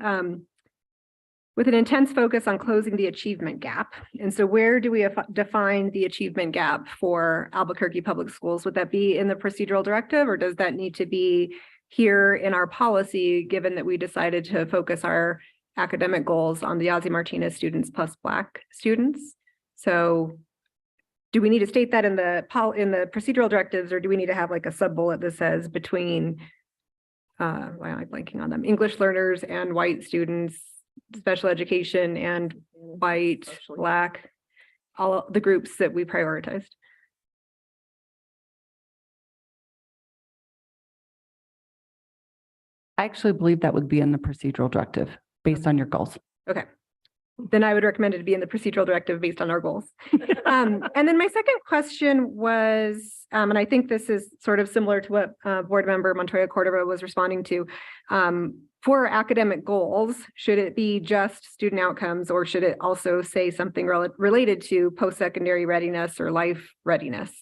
With an intense focus on closing the achievement gap. And so where do we define the achievement gap for Albuquerque Public Schools? Would that be in the procedural directive, or does that need to be here in our policy, given that we decided to focus our academic goals on the Ozzie Martinez students plus Black students? So do we need to state that in the procedural directives, or do we need to have like a sub-bullet that says between, why am I blanking on them, English learners and white students, special education and white, Black, all the groups that we prioritized? I actually believe that would be in the procedural directive based on your goals. Okay. Then I would recommend it to be in the procedural directive based on our goals. And then my second question was, and I think this is sort of similar to what Board Member Montoya Cordova was responding to. For academic goals, should it be just student outcomes, or should it also say something related to post-secondary readiness or life readiness?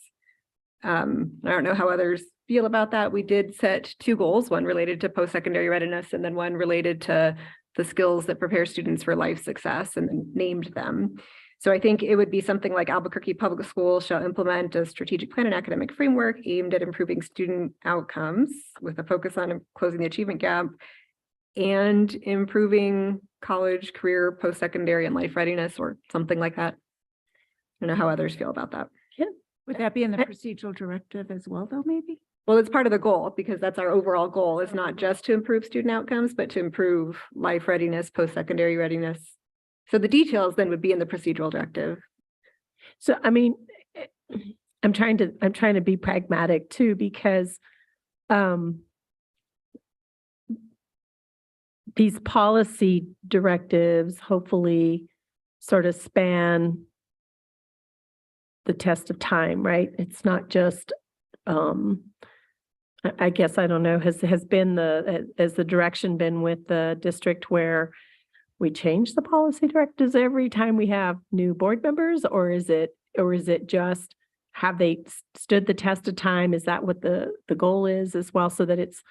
I don't know how others feel about that. We did set two goals, one related to post-secondary readiness and then one related to the skills that prepare students for life success, and then named them. So I think it would be something like Albuquerque Public Schools shall implement a strategic plan and academic framework aimed at improving student outcomes with a focus on closing the achievement gap and improving college, career, post-secondary, and life readiness, or something like that. I don't know how others feel about that. Would that be in the procedural directive as well, though, maybe? Well, it's part of the goal, because that's our overall goal, is not just to improve student outcomes, but to improve life readiness, post-secondary readiness. So the details then would be in the procedural directive. So, I mean, I'm trying to be pragmatic too, because these policy directives hopefully sort of span the test of time, right? It's not just, I guess, I don't know, has the direction been with the district where we change the policy directives every time we have new board members, or is it just, have they stood the test of time? Is that what the goal is as well, so that it's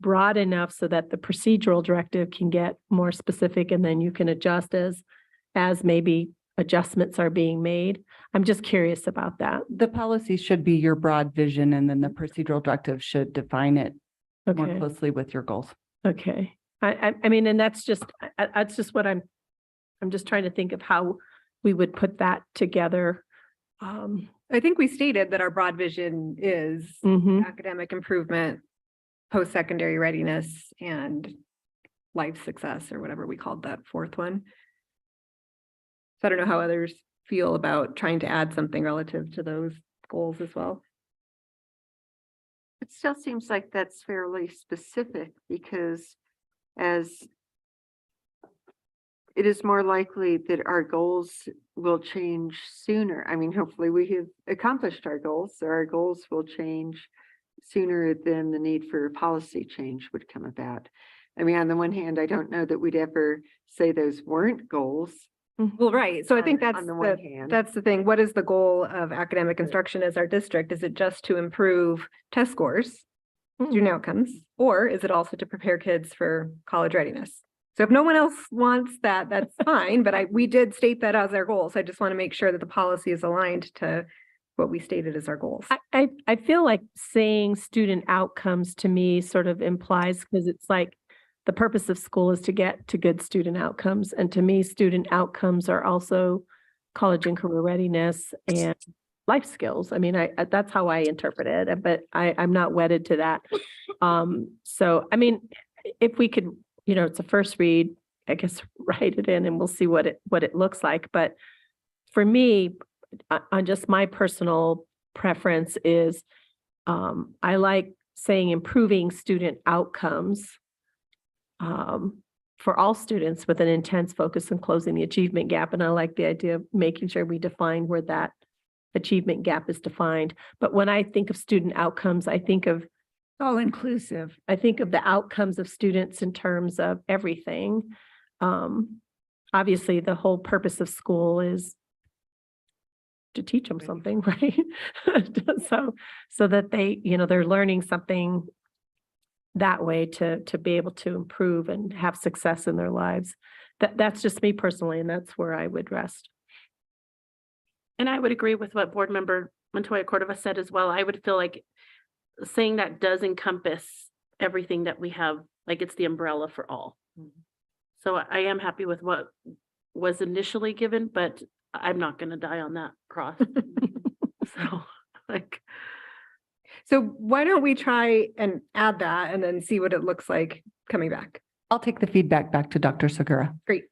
broad enough so that the procedural directive can get more specific, and then you can adjust as maybe adjustments are being made? I'm just curious about that. The policy should be your broad vision, and then the procedural directive should define it more Okay, closely with your goals. okay. I mean, and that's just what I'm just trying to think of how we would put that together. I think we stated that our broad vision is Mhm. academic improvement, post-secondary readiness, and life success, or whatever we called that fourth one. So I don't know how others feel about trying to add something relative to those goals as well. It still seems like that's fairly specific because as it is more likely that our goals will change sooner. I mean, hopefully we have accomplished our goals, so our goals will change sooner than the need for policy change would come about. I mean, on the one hand, I don't know that we'd ever say those weren't goals. Well, right. So I think on the one hand. that's the thing. What is the goal of academic instruction as our district? Is it just to improve test scores, student outcomes, or is it also to prepare kids for college readiness? So if no one else wants that, that's fine, but we did state that as our goal. So I just want to make sure that the policy is aligned to what we stated as our goals. I feel like saying student outcomes to me sort of implies, because it's like the purpose of school is to get to good student outcomes. And to me, student outcomes are also college and career readiness and life skills. I mean, that's how I interpret it, but I'm not wedded to that. So, I mean, if we could, it's a first read, I guess, write it in and we'll see what it looks like. But for me, on just my personal preference is, I like saying improving student outcomes for all students with an intense focus on closing the achievement gap. And I like the idea of making sure we define where that achievement gap is defined. But when I think of student outcomes, I think of All inclusive. the outcomes of students in terms of everything. Obviously, the whole purpose of school is to teach them something, right? So that they, they're learning something that way to be able to improve and have success in their lives. That's just me personally, and that's where I would rest. And I would agree with what Board Member Montoya Cordova said as well. I would feel like saying that does encompass everything that we have, like it's the umbrella for all. So I am happy with what was initially given, but I'm not going to die on that cross. So why don't we try and add that and then see what it looks like coming back? I'll take the feedback back to Dr. Segura. Great.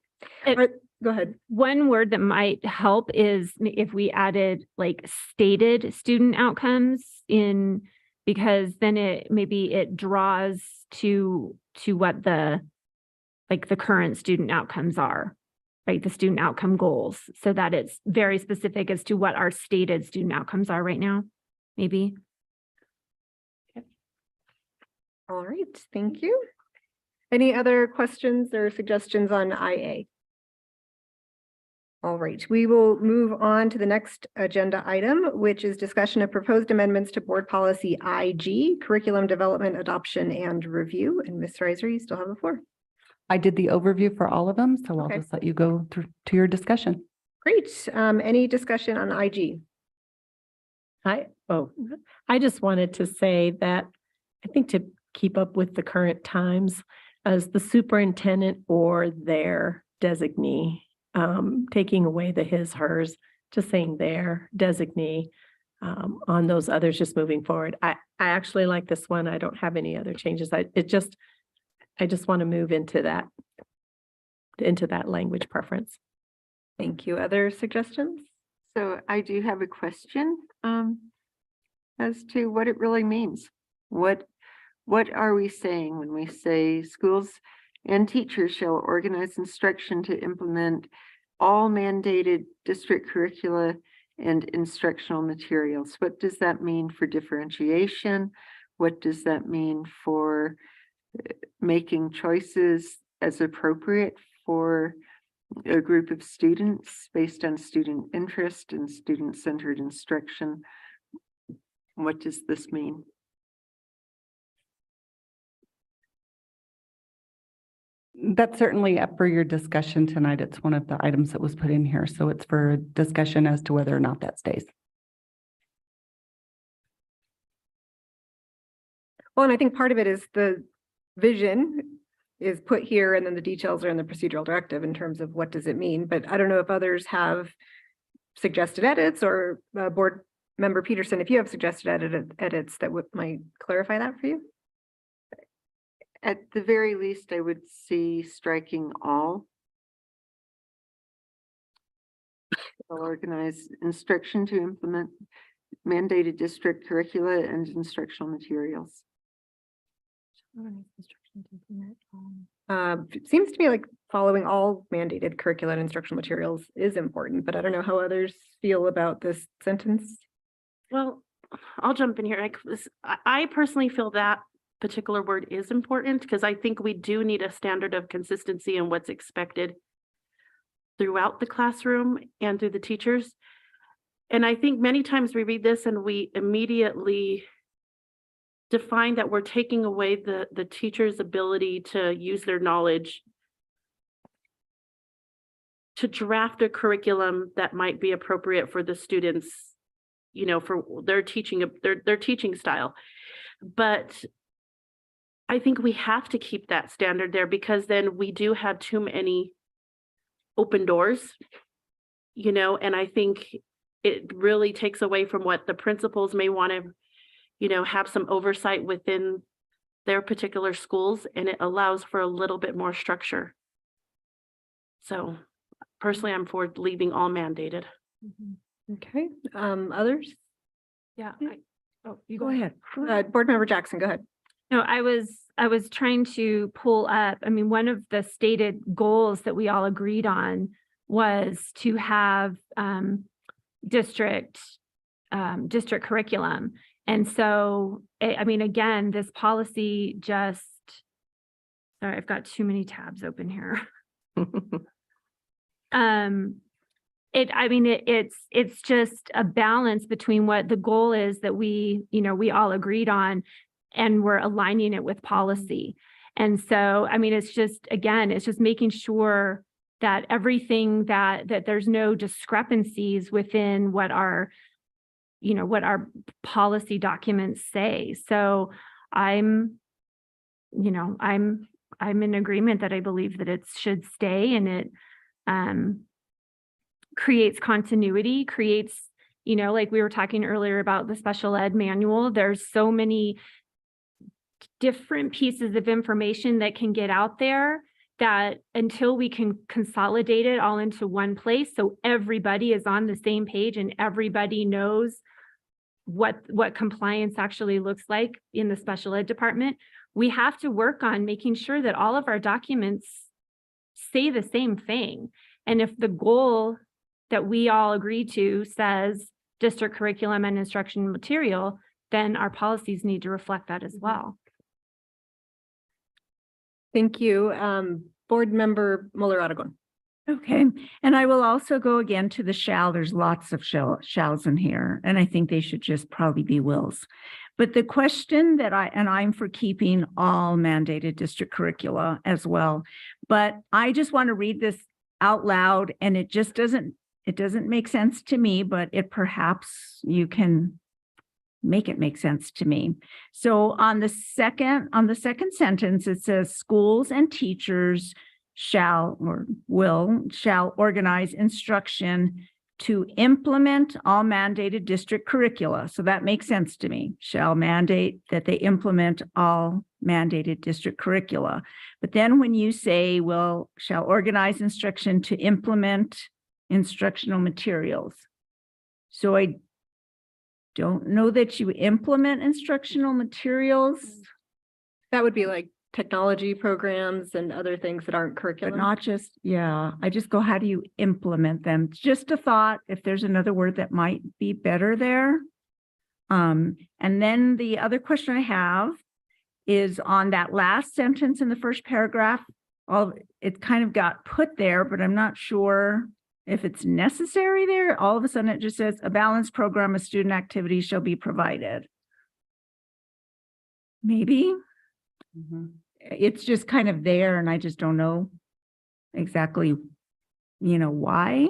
And- All right, go ahead. One word that might help is if we added like stated student outcomes in, because then it draws to what the current student outcomes are, right? The student outcome goals, so that it's very specific as to what our stated student outcomes are right now, maybe. All right, thank you. Any other questions or suggestions on IA? All right, we will move on to the next agenda item, which is discussion of proposed amendments to Board Policy IG, Curriculum Development, Adoption, and Review. And Ms. Reiser, you still have the floor. I did the overview for all of them, so I'll Okay. just let you go through to your discussion. Great. Any discussion on IG? I just wanted to say that I think to keep up with the current times, as the superintendent or their designee, taking away the his, hers, just saying their designee, on those others, just moving forward. I actually like this one. I don't have any other changes. I just want to move into that language preference. Thank you. Other suggestions? So I do have a question as to what it really means. What are we saying when we say schools and teachers shall organize instruction to implement all mandated district curricula and instructional materials? What does that mean for differentiation? What does that mean for making choices as appropriate for a group of students based on student interest and student-centered instruction? What does this mean? That's certainly up for your discussion tonight. It's one of the items that was put in here, so it's for discussion as to whether or not that stays. Well, and I think part of it is the vision is put here and then the details are in the procedural directive in terms of what does it mean, but I don't know if others have suggested edits or Board Member Peterson, if you have suggested edits that might clarify that for you. At the very least, I would see striking all. Organize instruction to implement mandated district curricula and instructional materials. It seems to me like following all mandated curricula and instructional materials is important, but I don't know how others feel about this sentence. Well, I'll jump in here. I personally feel that particular word is important because I think we do need a standard of consistency in what's expected throughout the classroom and through the teachers. And I think many times we read this and we immediately define that we're taking away the teacher's ability to use their knowledge to draft a curriculum that might be appropriate for the students, you know, for their teaching style. But I think we have to keep that standard there because then we do have too many open doors, you know, and I think it really takes away from what the principals may want to, you know, have some oversight within their particular schools, and it allows for a little bit more structure. So personally, I'm for leaving all mandated. Okay, others? Yeah. You go ahead. Board Member Jackson, go ahead. No, I was trying to pull up, I mean, one of the stated goals that we all agreed on was to have district curriculum. And so, I mean, again, this policy just, sorry, I've got too many tabs open here. It's just a balance between what the goal is that we all agreed on, and we're aligning it with policy. And so, I mean, it's just making sure that everything that there's no discrepancies within what our policy documents say. So I'm in agreement that I believe that it should stay, and it creates continuity, like we were talking earlier about the special ed manual. There's so many different pieces of information that can get out there that until we can consolidate it all into one place, so everybody is on the same page and everybody knows what compliance actually looks like in the special ed department, we have to work on making sure that all of our documents say the same thing. And if the goal that we all agree to says district curriculum and instruction material, then our policies need to reflect that as well. Thank you. Board Member Muller-Aragon. Okay, and I will also go again to the shall. There's lots of shalls in here, and I think they should just probably be wills. But the question that I'm for keeping all mandated district curricula as well, but I just want to read this out loud, and it doesn't make sense to me, but perhaps you can make it make sense to me. So on the second sentence, it says schools and teachers shall organize instruction to implement all mandated district curricula. So that makes sense to me. Shall mandate that they implement all mandated district curricula. But then when you say, well, shall organize instruction to implement instructional materials. So I don't know that you implement instructional materials. That would be like technology programs and other things that aren't But curriculum. not just, I just go, how do you implement them? Just a thought, if there's another word that might be better there. And then the other question I have is on that last sentence in the first paragraph. It kind of got put there, but I'm not sure if it's necessary there. All of a sudden it just says a balanced program of student activities shall be provided. Maybe. It's just kind of there, and I just don't know exactly, why.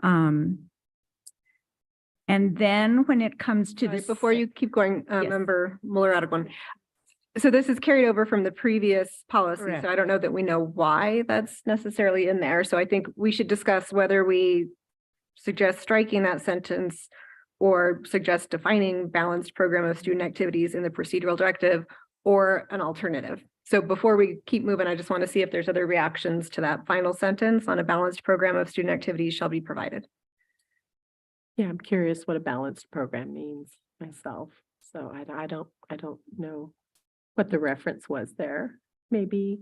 And then when it comes to Sorry, this, before you keep going, Yes. Member Muller-Aragon, So this is carried over from the previous policy, Correct. so I don't know that we know why that's necessarily in there. So I think we should discuss whether we suggest striking that sentence or suggest defining balanced program of student activities in the procedural directive or an alternative. So before we keep moving, I just want to see if there's other reactions to that final sentence on a balanced program of student activities shall be provided. Yeah, I'm curious what a balanced program means myself. So I don't know what the reference was there. Maybe.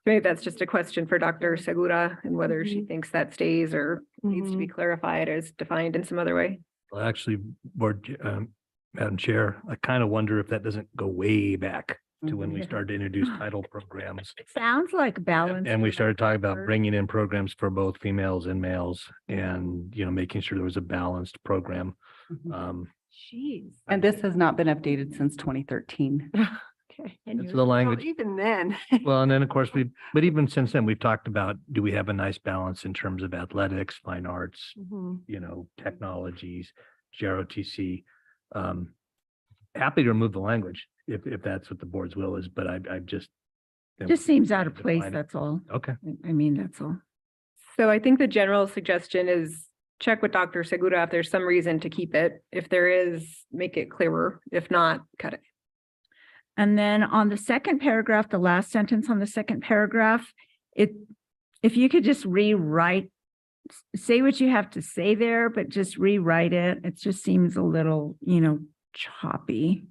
Maybe that's just a question for Dr. Segura and whether she Mhm. thinks that stays or needs to be clarified as defined in some other way. Well, actually, Madam Chair, I kind of wonder if that doesn't go way back to when we started to introduce title programs. Sounds like balance. And we started talking about Or- bringing in programs for both females and males and, making sure there was a balanced program. Mhm. Jeez. And this has not been updated since 2013. Okay. That's the Well, language. even then. Well, and then of course but even since then, we've talked about, do we have a nice balance in terms of athletics, fine arts, technologies, GROTC? Happy to remove the language if that's what the board's will is, but I just. Just seems out of Define place, it. that's all. Okay. I mean, that's all. So I think the general suggestion is check with Dr. Segura if there's some reason to keep it. If there is, make it clearer. If not, cut it. And then on the second paragraph, the last sentence on the second paragraph, if you could just rewrite, say what you have to say there, but just rewrite it. It just seems a little, choppy.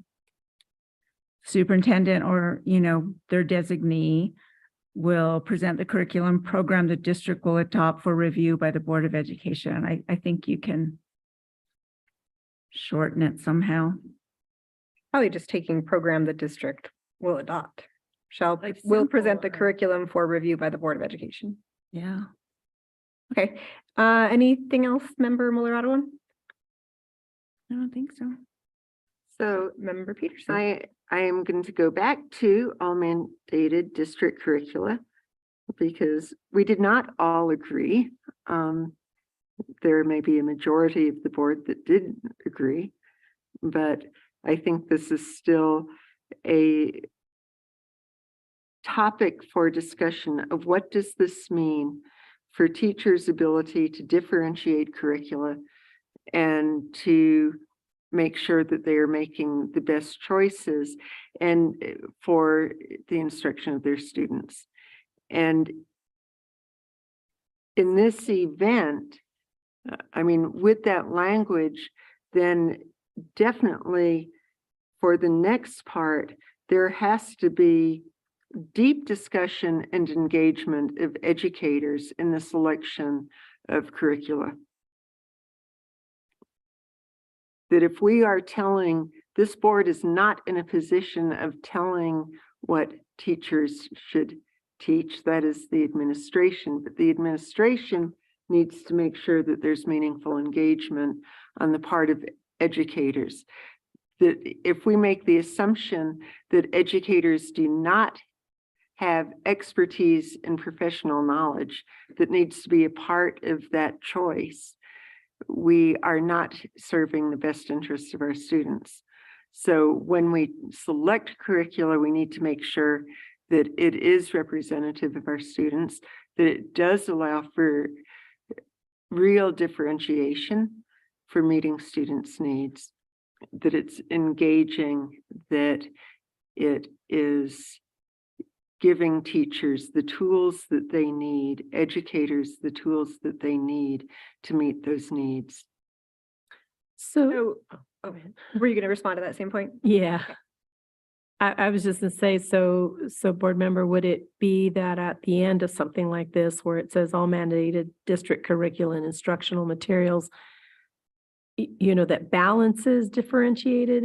Superintendent or, their designee will present the curriculum program the district will adopt for review by the Board of Education. And I think you can shorten it somehow. Probably just taking program the district will adopt. Like Will present the simple, curriculum for review by the Board of Education. Yeah. Okay, anything else, Member Muller-Ardoin? I don't think so. So Member Peterson? I am going to go back to all mandated district curricula because we did not all agree. There may be a majority of the board that didn't agree, but I think this is still a topic for discussion of what does this mean for teachers' ability to differentiate curricula and to make sure that they are making the best choices and for the instruction of their students. And in this event, with that language, then definitely for the next part, there has to be deep discussion and engagement of educators in the selection of curricula. That if we are telling, this board is not in a position of telling what teachers should teach, that is the administration, but the administration needs to make sure that there's meaningful engagement on the part of educators. That if we make the assumption that educators do not have expertise and professional knowledge that needs to be a part of that choice, we are not serving the best interests of our students. So when we select curricula, we need to make sure that it is representative of our students, that it does allow for real differentiation for meeting students' needs, that it's engaging, that it is giving teachers the tools that they need, educators the tools that they need to meet those needs. So, Were you going to respond to that same point? yeah. I was just gonna say, so board member, would it be that at the end of something like this, where it says all mandated district curriculum and instructional materials, that balances differentiated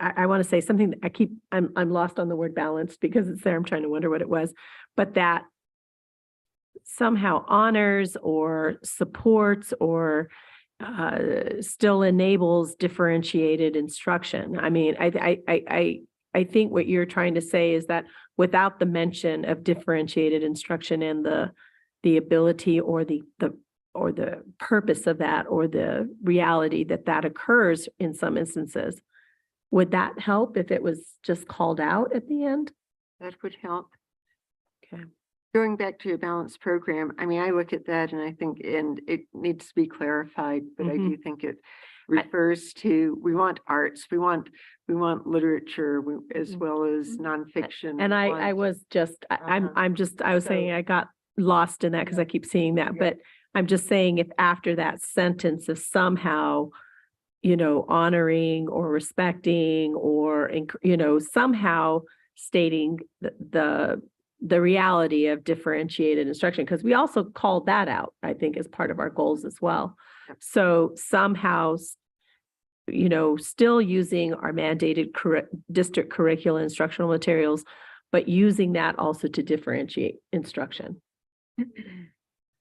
I want to say something that I'm lost on the word balance because it's there. I'm trying to wonder what it was, but that somehow honors or supports or still enables differentiated instruction. I mean, I think what you're trying to say is that without the mention of differentiated instruction and the ability or the purpose of that or the reality that occurs in some instances, Would that help if it was just called out at the end? That would help. Okay. Going back to your balanced program, I mean, I look at that and I think, and it needs to be clarified, but I do think it refers to, we want arts, we want literature as well as nonfiction. And we I want- was just, I was saying So- I got lost in that because I keep seeing that, Yeah. but I'm just saying if after that sentence is somehow, honoring or respecting or, somehow stating the reality of differentiated instruction, because we also called that out, I think, as part of our goals as well. Yep. So somehow, still using our mandated district curriculum instructional materials, but using that also to differentiate instruction.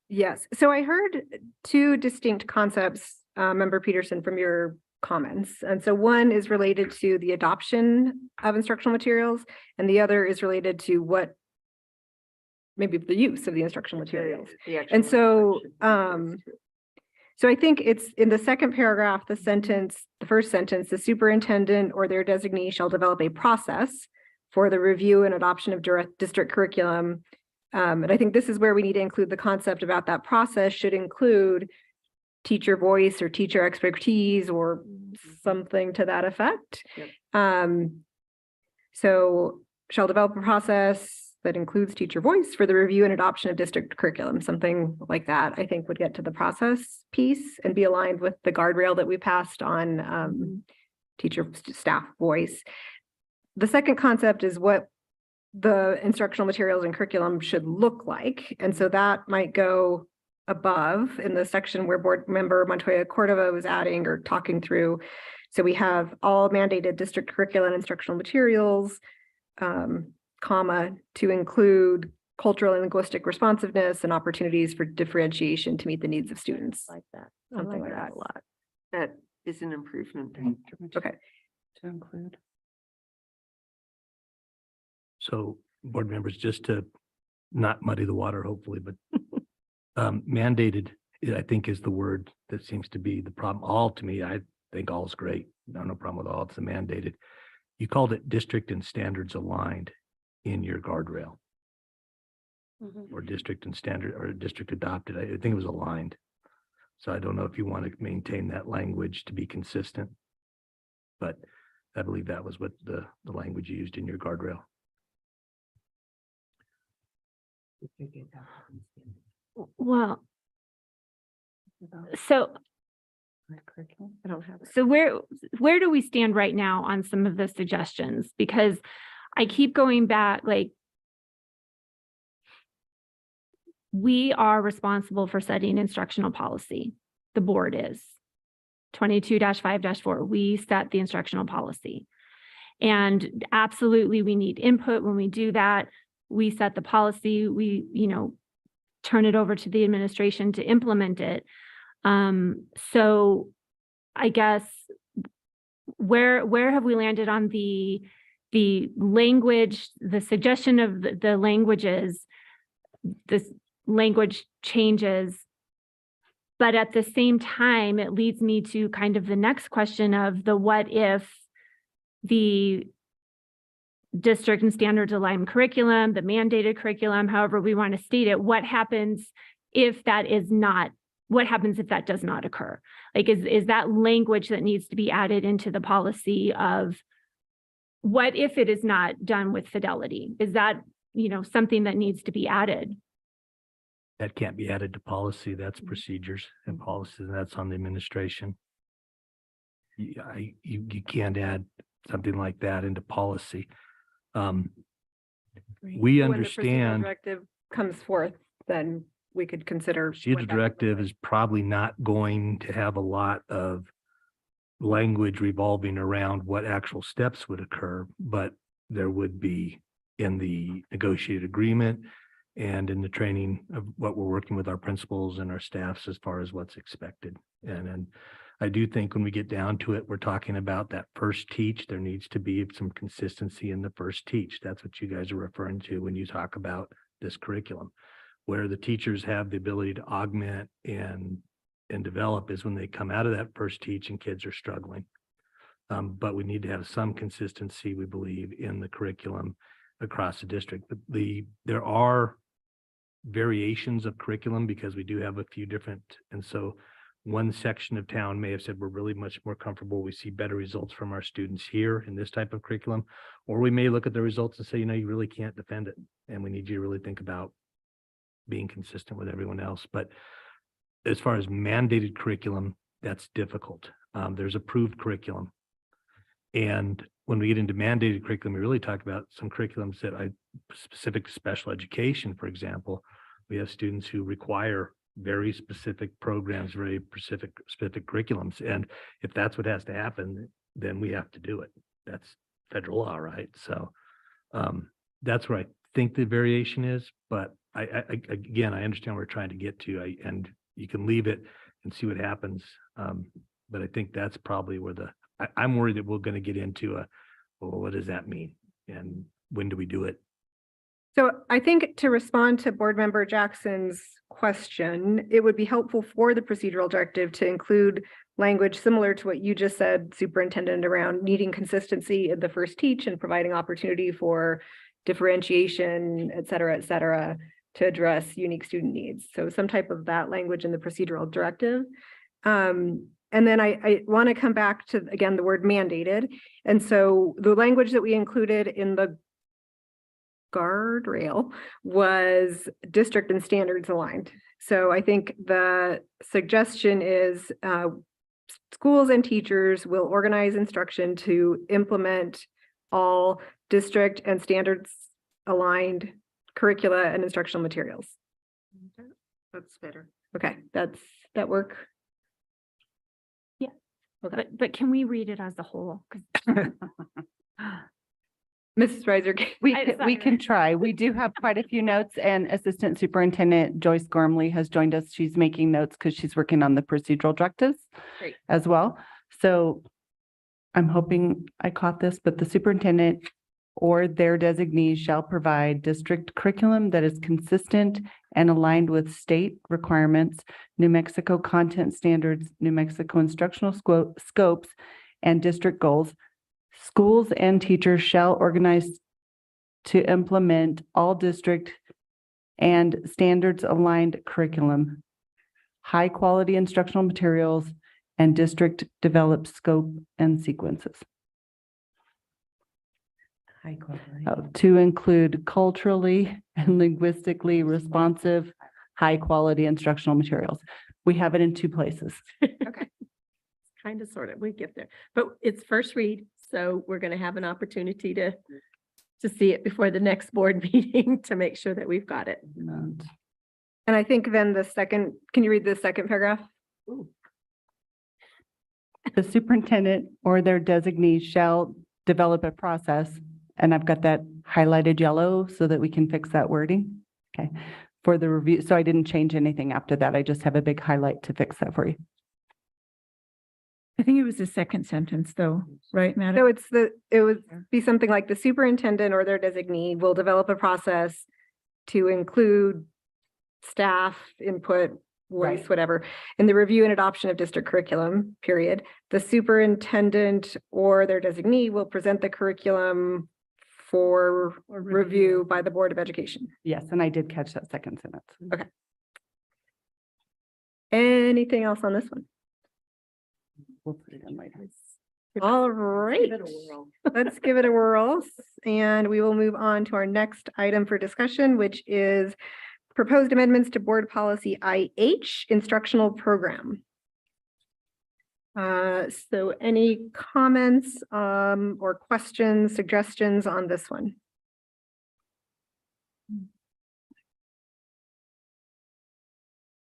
Yes, so I heard two distinct concepts, Member Peterson, from your comments. And so one is related to the adoption of instructional materials, and the other is related to maybe the use of the instructional materials. The actual And so, instruction. So I think it's in the second paragraph, the first sentence, the superintendent or their designee shall develop a process for the review and adoption of district curriculum. And I think this is where we need to include the concept about that process should include teacher voice or teacher expertise or something to that effect. Yep. So shall develop a process that includes teacher voice for the review and adoption of district curriculum, something like that, I think would get to the process piece and be aligned with the guardrail that we passed on teacher staff voice. The second concept is what the instructional materials and curriculum should look like. And so that might go above in the section where Board Member Montoya Cordova was adding or talking through. So we have all mandated district curriculum and instructional materials, comma, to include cultural and linguistic responsiveness and opportunities for differentiation to meet the needs of students. Like that. Something like that. a lot. That is an improvement. Okay. To include. So board members, just to not muddy the water, hopefully, but mandated, I think, is the word that seems to be the problem. All, to me, I think all is great. No problem with all. It's the mandated. You called it district and standards aligned in your guardrail, or district and standard, or district adopted. I think it was aligned. So I don't know if you want to maintain that language to be consistent, but I believe that was what the language you used in your guardrail. Well, so I don't have it. So where do we stand right now on some of the suggestions? Because I keep going back, like, we are responsible for setting instructional policy. The board is 22-5-4. We set the instructional policy. And absolutely, we need input when we do that. We set the policy, we, turn it over to the administration to implement it. So I guess where have we landed on the language, the suggestion of the languages, this language changes, but at the same time, it leads me to kind of the next question of the what if the district and standards aligned curriculum, the mandated curriculum, however we want to state it, what happens if that is not, what happens if that does not occur? Like, is that language that needs to be added into the policy of what if it is not done with fidelity? Is that, something that needs to be added? That can't be added to policy. That's procedures and policies, and that's on the administration. You can't add something like that into policy. We When the procedural understand directive comes forth, then we could consider. procedural what that would look directive like. is probably not going to have a lot of language revolving around what actual steps would occur, but there would be in the negotiated agreement and in the training of what we're working with our principals and our staffs as far as what's expected. And I do think when we get down to it, we're talking about that first teach. There needs to be some consistency in the first teach. That's what you guys are referring to when you talk about this curriculum, where the teachers have the ability to augment and develop is when they come out of that first teach and kids are struggling. But we need to have some consistency, we believe, in the curriculum across the district. But there are variations of curriculum because we do have a few different, and so one section of town may have said, we're really much more comfortable. We see better results from our students here in this type of curriculum. Or we may look at the results and say, you know, you really can't defend it. And we need you to really think about being consistent with everyone else. But as far as mandated curriculum, that's difficult. There's approved curriculum. And when we get into mandated curriculum, we really talk about some curriculums that specific to special education, for example. We have students who require very specific programs, very specific curriculums. And if that's what has to happen, then we have to do it. That's federal law, right? So that's where I think the variation is. But again, I understand where we're trying to get to, and you can leave it and see what happens. But I think that's probably where I'm worried that we're going to get into well, what does that mean? And when do we do it? So I think to respond to Board Member Jackson's question, it would be helpful for the procedural directive to include language similar to what you just said, Superintendent, around needing consistency in the first teach and providing opportunity for differentiation, et cetera, to address unique student needs. So some type of that language in the procedural directive. And then I want to come back to, again, the word mandated. And so the language that we included in the guardrail was district and standards aligned. So I think the suggestion is schools and teachers will organize instruction to implement all district and standards aligned curricula and instructional materials. That's better. Okay, that work? Yeah. Okay. But can we read it as a whole? 'Cause Mrs. Reiser. We can try. We do have quite a few notes, and Assistant Superintendent Joyce Gormley has joined us. She's making notes because she's working on the procedural directives Great. as well. So I'm hoping I caught this, but the superintendent or their designees shall provide district curriculum that is consistent and aligned with state requirements, New Mexico content standards, New Mexico instructional scopes, and district goals. Schools and teachers shall organize to implement all district and standards aligned curriculum, high quality instructional materials, and district developed scope and sequences. High quality. To include culturally and linguistically responsive, high quality instructional materials. We have it in 2 places. Kind of, sort of, we get there, but it's first read. So we're going to have an opportunity to see it before the next board meeting to make sure that we've got it. And I think then the second, can you read the second paragraph? The superintendent or their designee shall develop a process, and I've got that highlighted yellow so that we can fix that wording. Okay, for the review. So I didn't change anything after that. I just have a big highlight to fix that for you. I think it was the second sentence though, right, Madam? So it would be something like the superintendent or their designee will develop a process to include staff input, voice, Right. whatever, in the review and adoption of district curriculum, period. The superintendent or their designee will present the curriculum for review by the Board of Education. Yes, and I did catch that second sentence. Anything else on this one? We'll put it in later. All right. Let's give it a whirl, and we will move on to our next item for discussion, which is proposed amendments to Board Policy IH, Instructional Program. So any comments or questions, suggestions on this one?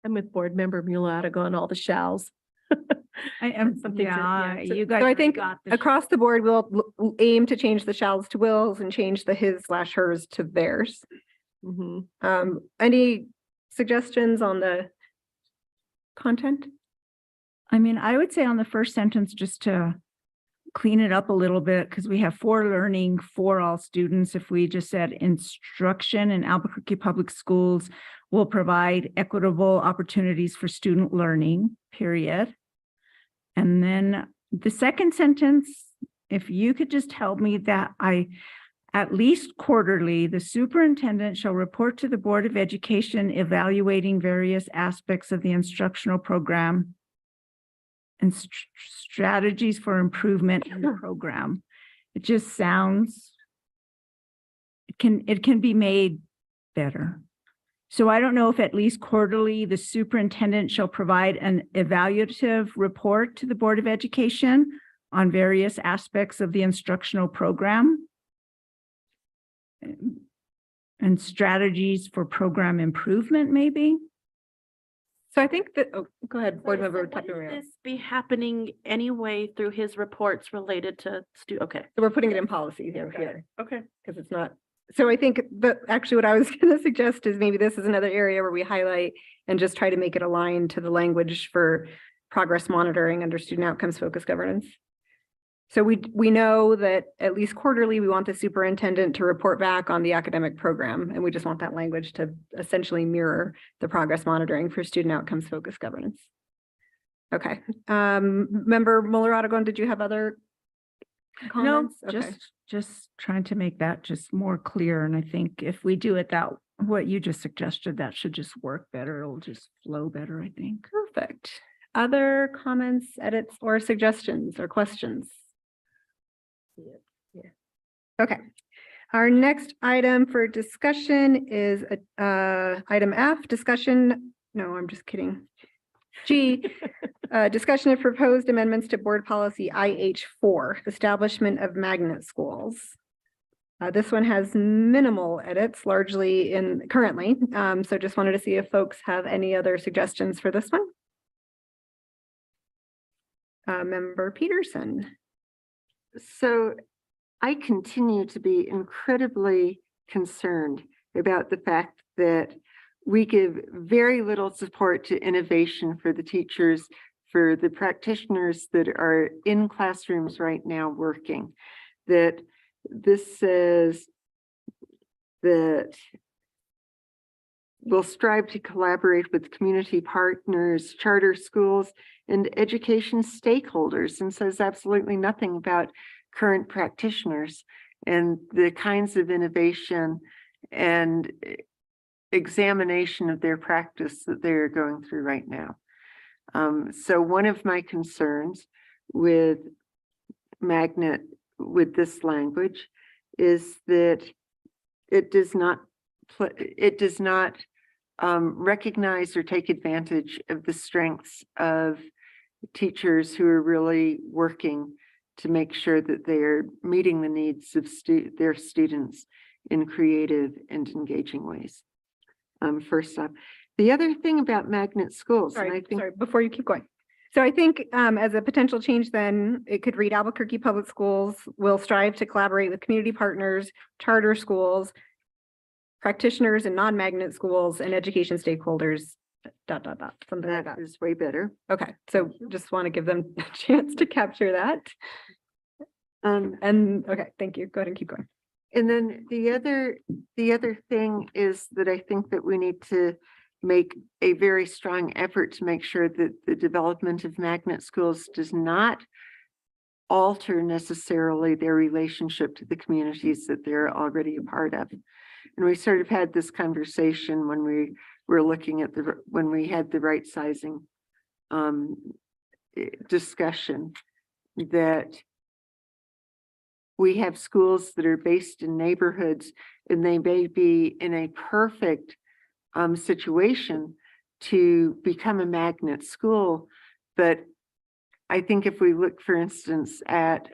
I'm with board member Mulata on all the shalls. I am, Something to- yeah, so- you So I guys, think got the across the board, we'll aim to change the shalls to wills and change the his/hers to theirs. Mhm. Any suggestions on the content? I mean, I would say on the first sentence, just to clean it up a little bit, because we have for learning for all students. If we just said instruction in Albuquerque Public Schools will provide equitable opportunities for student learning, period. And then the second sentence, if you could just help me that at least quarterly, the superintendent shall report to the Board of Education evaluating various aspects of the instructional program and strategies for improvement in the program. It just sounds, it can be made better. So I don't know if at least quarterly, the superintendent shall provide an evaluative report to the Board of Education on various aspects of the instructional program and strategies for program improvement, maybe? So I think that, oh, go ahead, Board So Member wouldn't Tucker. this be happening anyway through his reports related to okay. So we're putting it in policy here, Okay. because it's not. So I think that actually what I was going to suggest is maybe this is another area where we highlight and just try to make it align to the language for progress monitoring under student outcomes focused governance. So we know that at least quarterly, we want the superintendent to report back on the academic program, and we just want that language to essentially mirror the progress monitoring for student outcomes focused governance. Okay, Member Muller-Aragon, did you have other comments? No, Okay. just trying to make that just more clear. And I think if we do it that, what you just suggested, that should just work better. It'll just flow better, I think. Perfect. Other comments, edits, or suggestions or questions? Okay. Our next item for discussion is item F, discussion. No, I'm just kidding. G, discussion of proposed amendments to board policy IH4, establishment of magnet schools. This one has minimal edits, largely currently. So just wanted to see if folks have any other suggestions for this one. Member Peterson. So I continue to be incredibly concerned about the fact that we give very little support to innovation for the teachers, for the practitioners that are in classrooms right now working. That this says that we'll strive to collaborate with community partners, charter schools, and education stakeholders, and says absolutely nothing about current practitioners and the kinds of innovation and examination of their practice that they're going through right now. So one of my concerns with Magnet, with this language, is that it does not recognize or take advantage of the strengths of teachers who are really working to make sure that they're meeting the needs of their students in creative and engaging ways. First up, the other thing about magnet schools, and I think Sorry, before you keep going. So I think as a potential change, then it could read Albuquerque Public Schools will strive to collaborate with community partners, charter schools, practitioners and non-magnet schools, and education stakeholders, ... something like that. that is way better. Okay, so just want to give them a chance to capture that. And okay, thank you. Go ahead and keep going. And then the other thing is that I think that we need to make a very strong effort to make sure that the development of magnet schools does not alter necessarily their relationship to the communities that they're already a part of. And we sort of had this conversation when we were looking at when we had the right sizing discussion, that we have schools that are based in neighborhoods and they may be in a perfect situation to become a magnet school. But I think if we look, for instance, at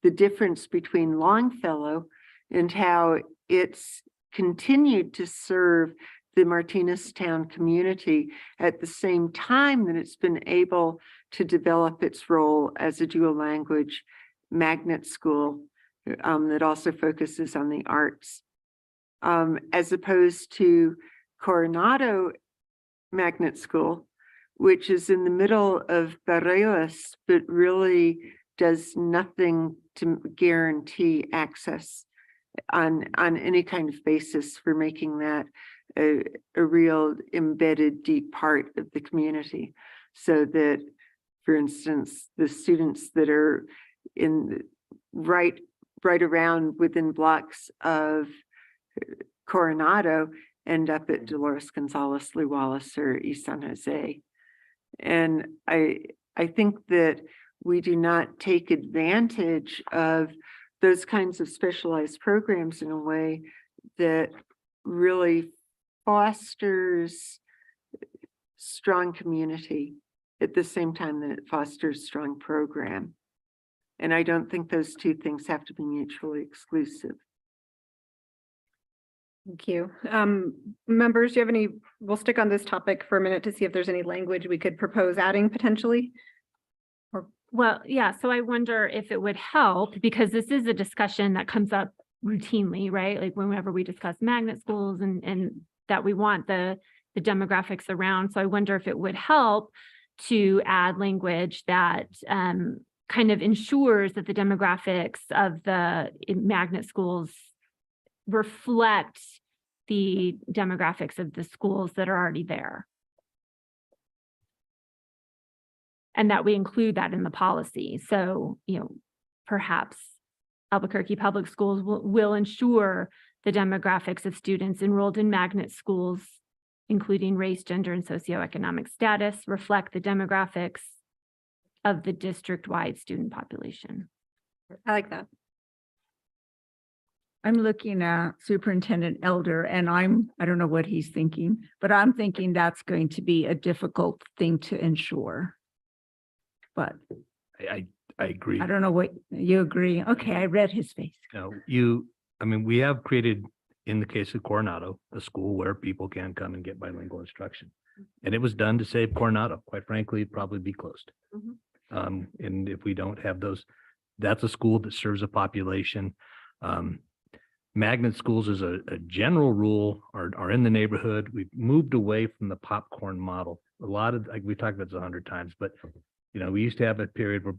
the difference between Longfellow and how it's continued to serve the Martineztown community at the same time that it's been able to develop its role as a dual language magnet school that also focuses on the arts, as opposed to Coronado Magnet School, which is in the middle of Barreras, but really does nothing to guarantee access on any kind of basis for making that a real embedded deep part of the community. So that, for instance, the students that are in right around within blocks of Coronado end up at Dolores Gonzalez, Lew Wallace, or East San Jose. And I think that we do not take advantage of those kinds of specialized programs in a way that really fosters strong community at the same time that it fosters strong program. And I don't think those two things have to be mutually exclusive. Thank you. Members, do you have any, we'll stick on this topic for a minute to see if there's any language we could propose adding potentially. Well, yeah, so I wonder if it would help, because this is a discussion that comes up routinely, right? Like whenever we discuss magnet schools and that we want the demographics around. So I wonder if it would help to add language that kind of ensures that the demographics of the magnet schools reflect the demographics of the schools that are already there. And that we include that in the policy. So, you know, perhaps Albuquerque Public Schools will ensure the demographics of students enrolled in magnet schools, including race, gender, and socioeconomic status, reflect the demographics of the district-wide student population. I like that. I'm looking at Superintendent Elder and I don't know what he's thinking, but I'm thinking that's going to be a difficult thing to ensure. But I agree. I don't know what you agree. Okay, I read his face. I mean, we have created, in the case of Coronado, a school where people can come and get bilingual instruction. And it was done to save Coronado. Quite frankly, it'd probably be closed. And if we don't have those, that's a school that serves a population. Magnet schools as a general rule are in the neighborhood. We've moved away from the popcorn model. A lot of, like we talked about this 100 times, but you know, we used to have a period where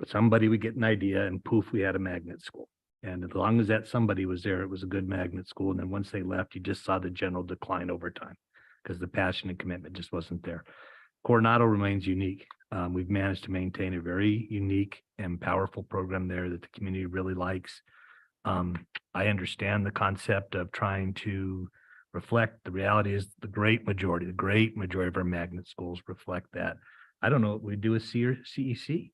somebody would get an idea and poof, we had a magnet school. And as long as that somebody was there, it was a good magnet school. And then once they left, you just saw the general decline over time because the passion and commitment just wasn't there. Coronado remains unique. We've managed to maintain a very unique and powerful program there that the community really likes. I understand the concept of trying to reflect, the reality is the great majority of our magnet schools reflect that. I don't know what we do with CEC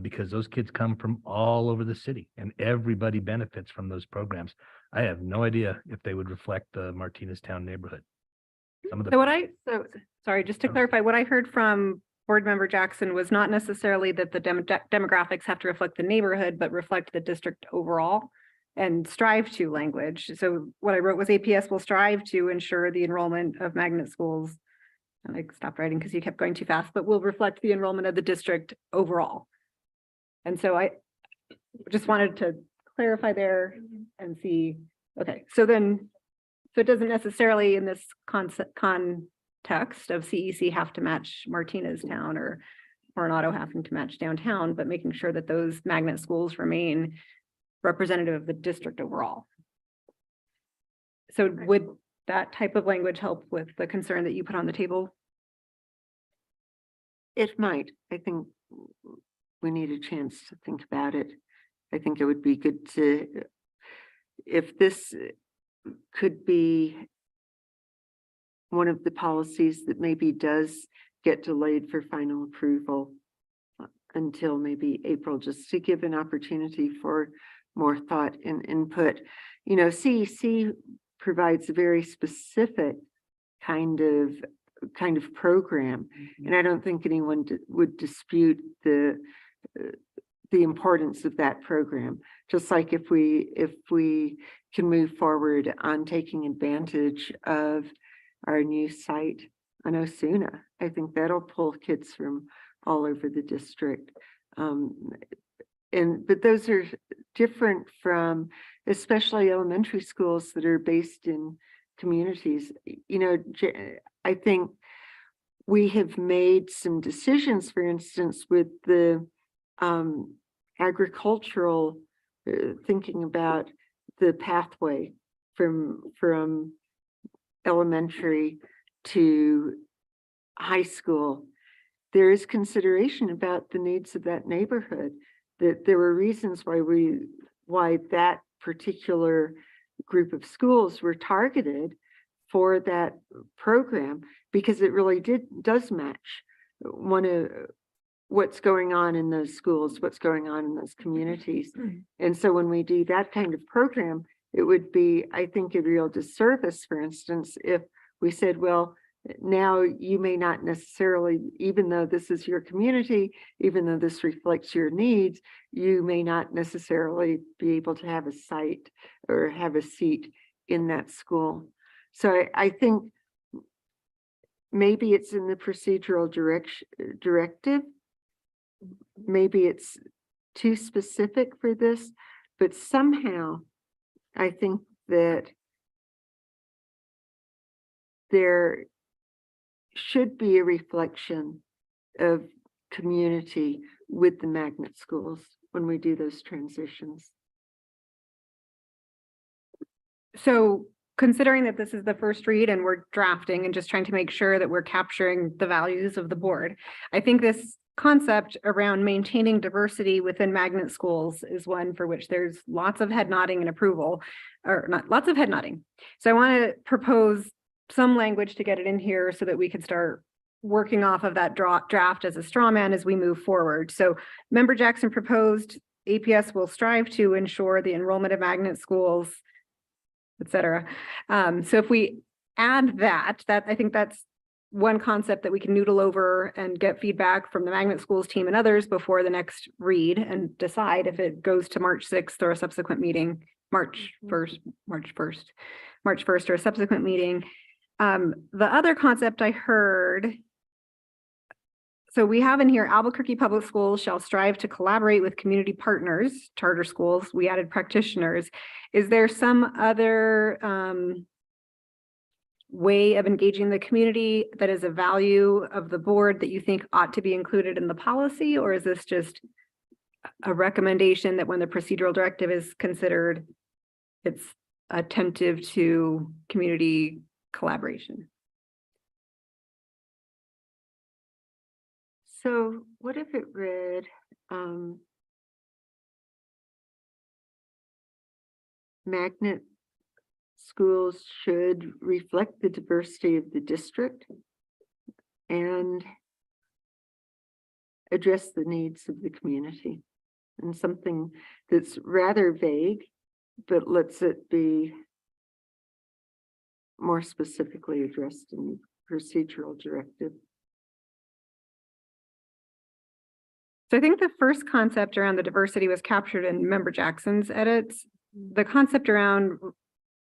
because those kids come from all over the city and everybody benefits from those programs. I have no idea if they would reflect the Martineztown neighborhood. Sorry, just to clarify, what I heard from Board Member Jackson was not necessarily that the demographics have to reflect the neighborhood, but reflect the district overall and strive to language. So what I wrote was APS will strive to ensure the enrollment of magnet schools. And I stopped writing because you kept going too fast, but will reflect the enrollment of the district overall. And so I just wanted to clarify there and see, okay, so it doesn't necessarily in this context of CEC have to match Martineztown or Coronado having to match downtown, but making sure that those magnet schools remain representative of the district overall. So would that type of language help with the concern that you put on the table? It might. I think we need a chance to think about it. I think it would be good to, if this could be one of the policies that maybe does get delayed for final approval until maybe April, just to give an opportunity for more thought and input. You know, CEC provides a very specific kind of program, and I don't think anyone would dispute the importance of that program. Just like if we can move forward on taking advantage of our new site on Osuna, I think that'll pull kids from all over the district. But those are different from especially elementary schools that are based in communities. You know, I think we have made some decisions, for instance, with the agricultural, thinking about the pathway from elementary to high school. There is consideration about the needs of that neighborhood. that there were reasons why that particular group of schools were targeted for that program, because it really does match one of what's going on in those schools, what's going on in those communities. And so when we do that kind of program, it would be, I think, a real disservice, for instance, if we said, well, now you may not necessarily, even though this is your community, even though this reflects your needs, you may not necessarily be able to have a site or have a seat in that school. So I think maybe it's in the procedural directive. Maybe it's too specific for this, but somehow I think that there should be a reflection of community with the magnet schools when we do those transitions. So considering that this is the first read and we're drafting and just trying to make sure that we're capturing the values of the board, I think this concept around maintaining diversity within magnet schools is one for which there's lots of head nodding and approval, or not lots of head nodding. So I want to propose some language to get it in here so that we could start working off of that draft as a straw man as we move forward. So Member Jackson proposed APS will strive to ensure the enrollment of magnet schools, et cetera. So if we add that I think that's one concept that we can noodle over and get feedback from the magnet schools team and others before the next read and decide if it goes to March 6th or a subsequent meeting, March 1st or a subsequent meeting. The other concept I heard, so we have in here, Albuquerque Public Schools shall strive to collaborate with community partners, charter schools. We added practitioners. Is there some other way of engaging the community that is a value of the board that you think ought to be included in the policy? Or is this just a recommendation that when the procedural directive is considered, it's attentive to community collaboration? So what if it read, magnet schools should reflect the diversity of the district and address the needs of the community, and something that's rather vague, but lets it be more specifically addressed in the procedural directive. So I think the first concept around the diversity was captured in Member Jackson's edits. The concept around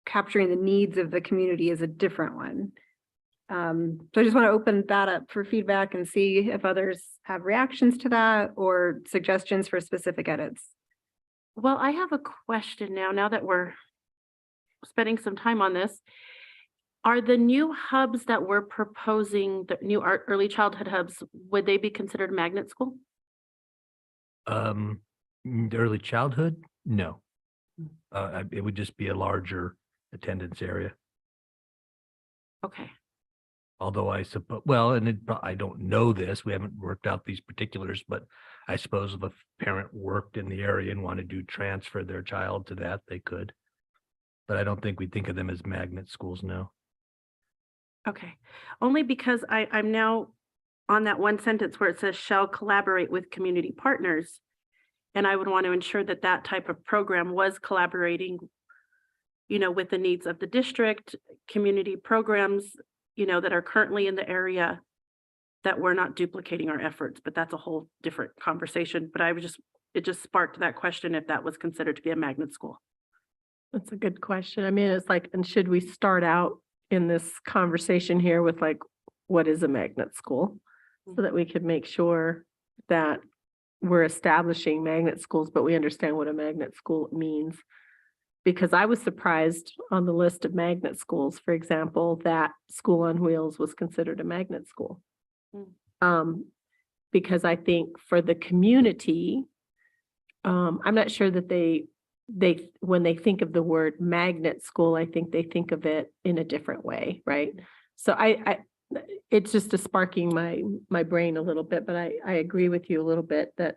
capturing the needs of the community is a different one. So I just want to open that up for feedback and see if others have reactions to that or suggestions for specific edits. Well, I have a question now that we're spending some time on this. Are the new hubs that we're proposing, the new early childhood hubs, would they be considered magnet school? The early childhood, no. It would just be a larger attendance area. Okay. Although I suppose, well, and I don't know this, we haven't worked out these particulars, but I suppose if a parent worked in the area and wanted to transfer their child to that, they could. But I don't think we think of them as magnet schools, no. Okay, only because I'm now on that one sentence where it says shall collaborate with community partners. And I would want to ensure that that type of program was collaborating, with the needs of the district, community programs, that are currently in the area, that we're not duplicating our efforts, but that's a whole different conversation. But it just sparked that question if that was considered to be a magnet school. That's a good question. I mean, it's like, and should we start out in this conversation here with like, what is a magnet school? So that we could make sure that we're establishing magnet schools, but we understand what a magnet school means. Because I was surprised on the list of magnet schools, for example, that School on Wheels was considered a magnet school. Because I think for the community, I'm not sure that they when they think of the word magnet school, I think they think of it in a different way, right? So it's just a sparking my brain a little bit, but I agree with you a little bit that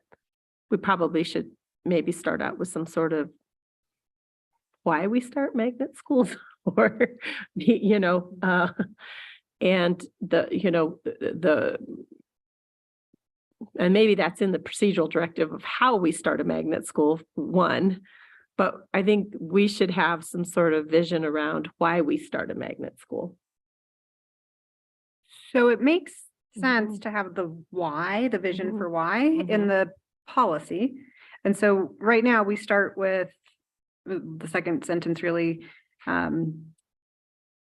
we probably should maybe start out with some sort of why we start magnet schools or, and and maybe that's in the procedural directive of how we start a magnet school, one. But I think we should have some sort of vision around why we start a magnet school. So it makes sense to have the why, the vision for why in the policy. And so right now we start with the second sentence really.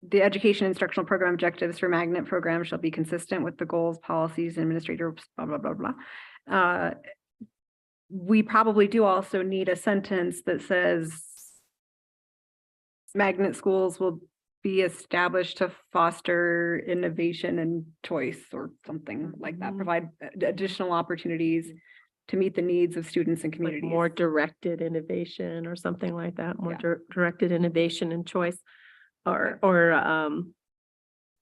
The education instructional program objectives for magnet programs shall be consistent with the goals, policies, and administrative blah, blah, blah, blah. We probably do also need a sentence that says magnet schools will be established to foster innovation and choice or something like that, provide additional opportunities to meet the needs of students and Like communities. more directed innovation or something like that, more Yeah. directed innovation and choice or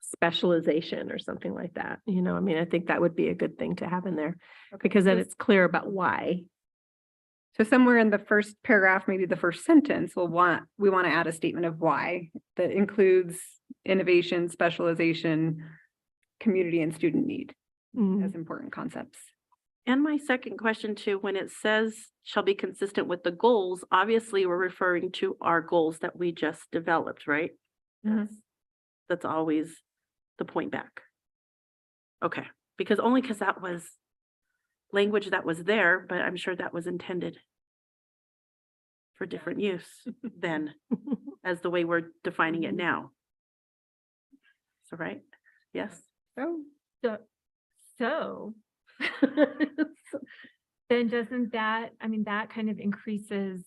specialization or something like that. I mean, I think that would be a good thing to have in there because then it's clear about why. So somewhere in the first paragraph, maybe the first sentence, we want to add a statement of why that includes innovation, specialization, community and student need as important concepts. And my second question too, when it says shall be consistent with the goals, obviously we're referring to our goals that we just developed, right? That's always the point back. Okay, because that was language that was there, but I'm sure that was intended for different use then as the way we're defining it now. So, right? Yes? So then doesn't that, that kind of increases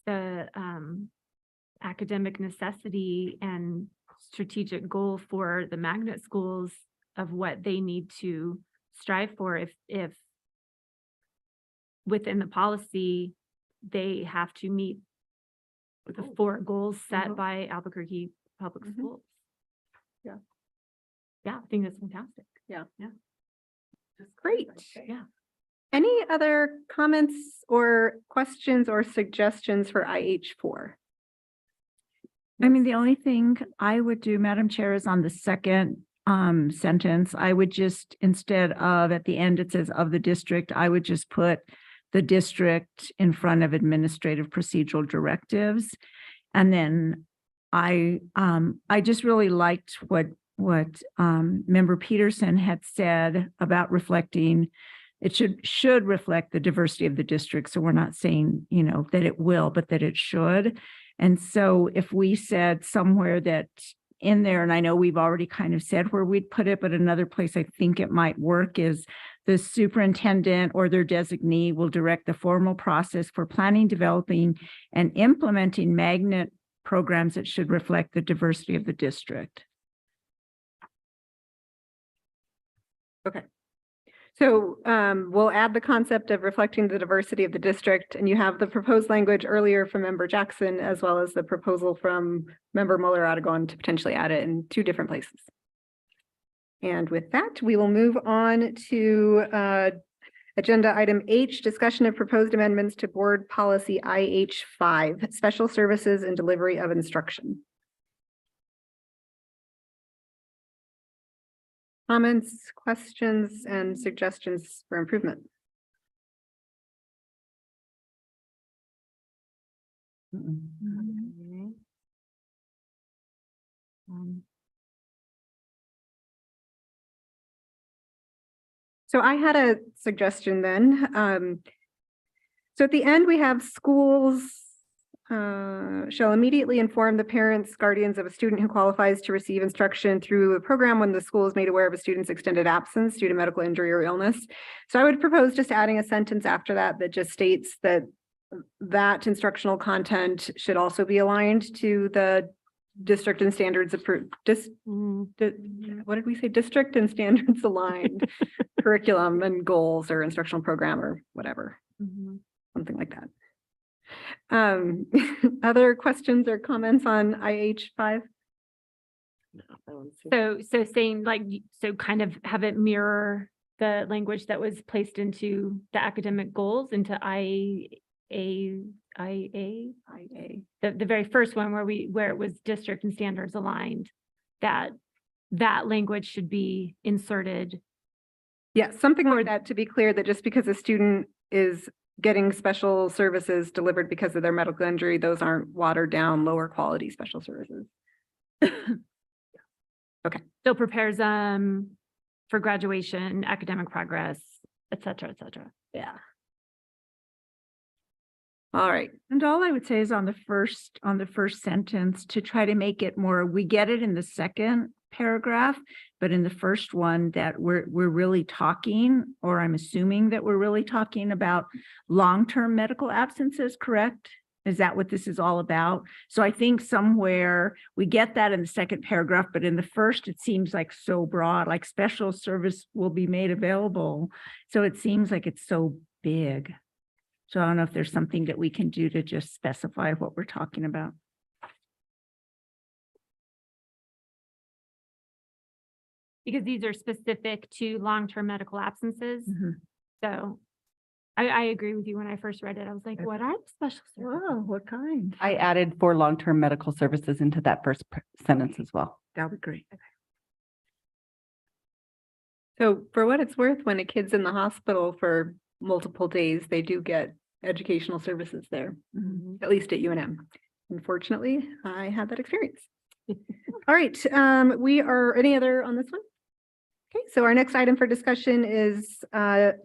the academic necessity and strategic goal for the magnet schools of what they need to strive for if within the policy, they have to meet the 4 goals set by Albuquerque Public Schools. Yeah. Yeah, I think that's fantastic. Yeah. Yeah. Great. Yeah. Any other comments or questions or suggestions for IH4? I mean, the only thing I would do, Madam Chair, is on the second sentence, I would just, instead of at the end, it says of the district, I would just put the district in front of administrative procedural directives. And then I just really liked what Member Peterson had said about reflecting, it should reflect the diversity of the district. So we're not saying, that it will, but that it should. And so if we said somewhere that in there, and I know we've already kind of said where we'd put it, but another place I think it might work is the superintendent or their designee will direct the formal process for planning, developing, and implementing magnet programs that should reflect the diversity of the district. Okay. So we'll add the concept of reflecting the diversity of the district, and you have the proposed language earlier from Member Jackson, as well as the proposal from Member Muller-Aragon to potentially add it in 2 different places. And with that, we will move on to agenda item H, discussion of proposed amendments to board policy IH5, special services and delivery of instruction. Comments, questions, and suggestions for improvement? So I had a suggestion then. So at the end, we have schools shall immediately inform the parents, guardians of a student who qualifies to receive instruction through a program when the school is made aware of a student's extended absence due to medical injury or illness. So I would propose just adding a sentence after that that just states that that instructional content should also be aligned to the district and standards approved. What did we say? District and standards aligned curriculum and goals or instructional program or whatever, something like that. Other questions or comments on IH5? So saying so kind of have it mirror the language that was placed into the academic goals into IA, the very first one where it was district and standards aligned, that language should be inserted. Yeah, something like that, to be clear, that just because a student is getting special services delivered because of their medical injury, those aren't watered down, lower quality special services. Still prepares them for graduation, academic progress, et cetera, et cetera. Yeah. All right. And all I would say is on the first sentence, to try to make it more, we get it in the second paragraph, but in the first one that we're really talking, or I'm assuming that we're really talking about long-term medical absences, correct? Is that what this is all about? So I think somewhere we get that in the second paragraph, but in the first, it seems like so broad, like special service will be made available. So it seems like it's so big. So I don't know if there's something that we can do to just specify what we're talking about. Because these are specific to long-term medical absences. Mhm. So I agree with you. When I first read it, I was like, what are the special services? Whoa, what kind? I added for long-term medical services into that first sentence as well. That would be great. So for what it's worth, when a kid's in the hospital for multiple days, they do get educational services there, at least at UNM. Unfortunately, I had that experience. All right, we are, any other on this one? Okay, so our next item for discussion is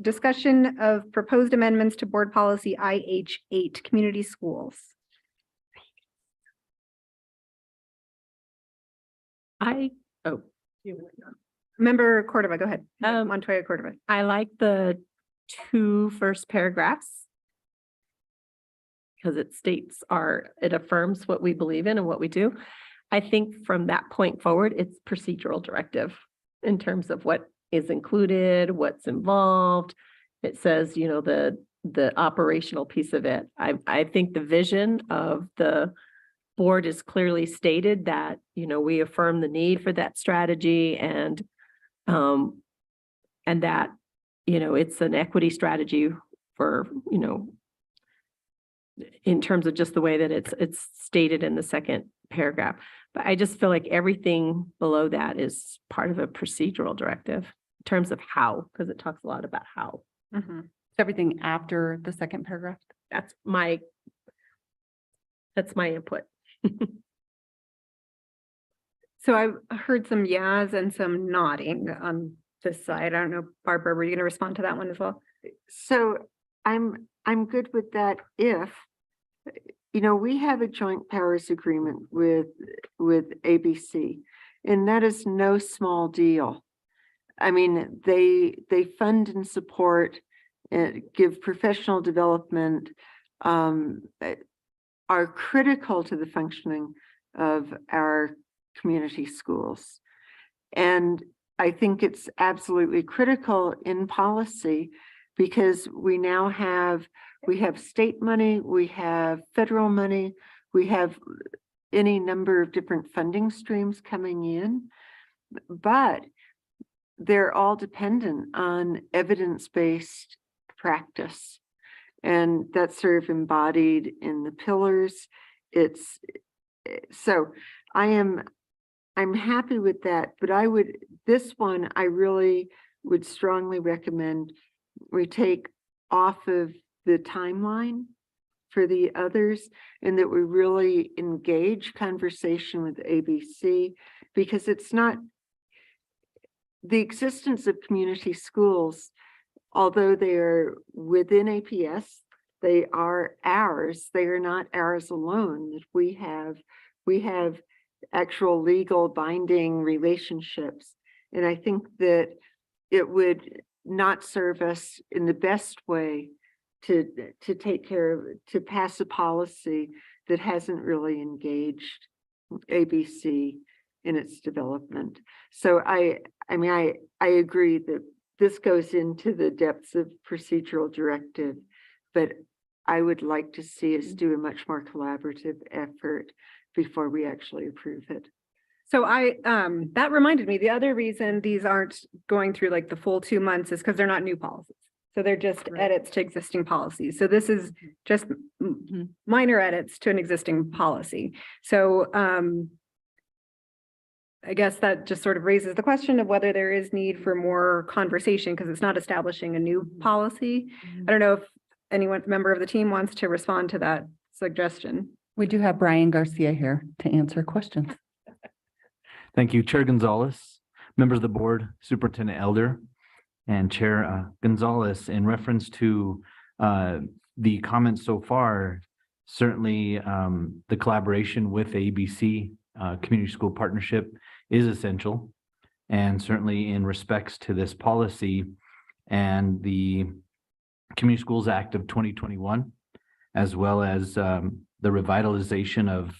discussion of proposed amendments to board policy IH8, community schools. Member Cordova, go ahead. Montoya Cordova. I like the two first paragraphs because it states it affirms what we believe in and what we do. I think from that point forward, it's procedural directive in terms of what is included, what's involved. It says, you know, the operational piece of it. I think the vision of the board is clearly stated that, you know, we affirm the need for that strategy and that, you know, it's an equity strategy for, you know, in terms of just the way that it's stated in the second paragraph. But I just feel like everything below that is part of a procedural directive in terms of how, because it talks a lot about how. Is everything after the second paragraph? That's my input. So I've heard some yeahs and some nodding on this side. I don't know, Barbara, were you going to respond to that one as well? So I'm good with that if, you know, we have a joint powers agreement with ABC, and that is no small deal. I mean, they fund and support and give professional development, are critical to the functioning of our community schools. And I think it's absolutely critical in policy because we now have state money, we have federal money, we have any number of different funding streams coming in, but they're all dependent on evidence-based practice. And that's sort of embodied in the pillars. So I'm happy with that, but this one, I really would strongly recommend we take off of the timeline for the others and that we really engage conversation with ABC, because it's not the existence of community schools, although they are within APS, they are ours. They are not ours alone. That we have actual legal binding relationships. And I think that it would not serve us in the best way to take care of, to pass a policy that hasn't really engaged ABC in its development. So I agree that this goes into the depths of procedural directive, but I would like to see us do a much more collaborative effort before we actually approve it. So that reminded me, the other reason these aren't going through like the full 2 months is because they're not new policies. So they're just Right. edits to existing policies. So this is just minor edits to an existing policy. So I guess that just sort of raises the question of whether there is need for more conversation because it's not establishing a new policy. I don't know if anyone, member of the team wants to respond to that suggestion. We do have Brian Garcia here to answer questions. Thank you, Chair Gonzalez, members of the board, Superintendent Elder, and Chair Gonzalez. In reference to the comments so far, certainly the collaboration with ABC Community School Partnership is essential. And certainly in respects to this policy and the Community Schools Act of 2021, as well as the revitalization of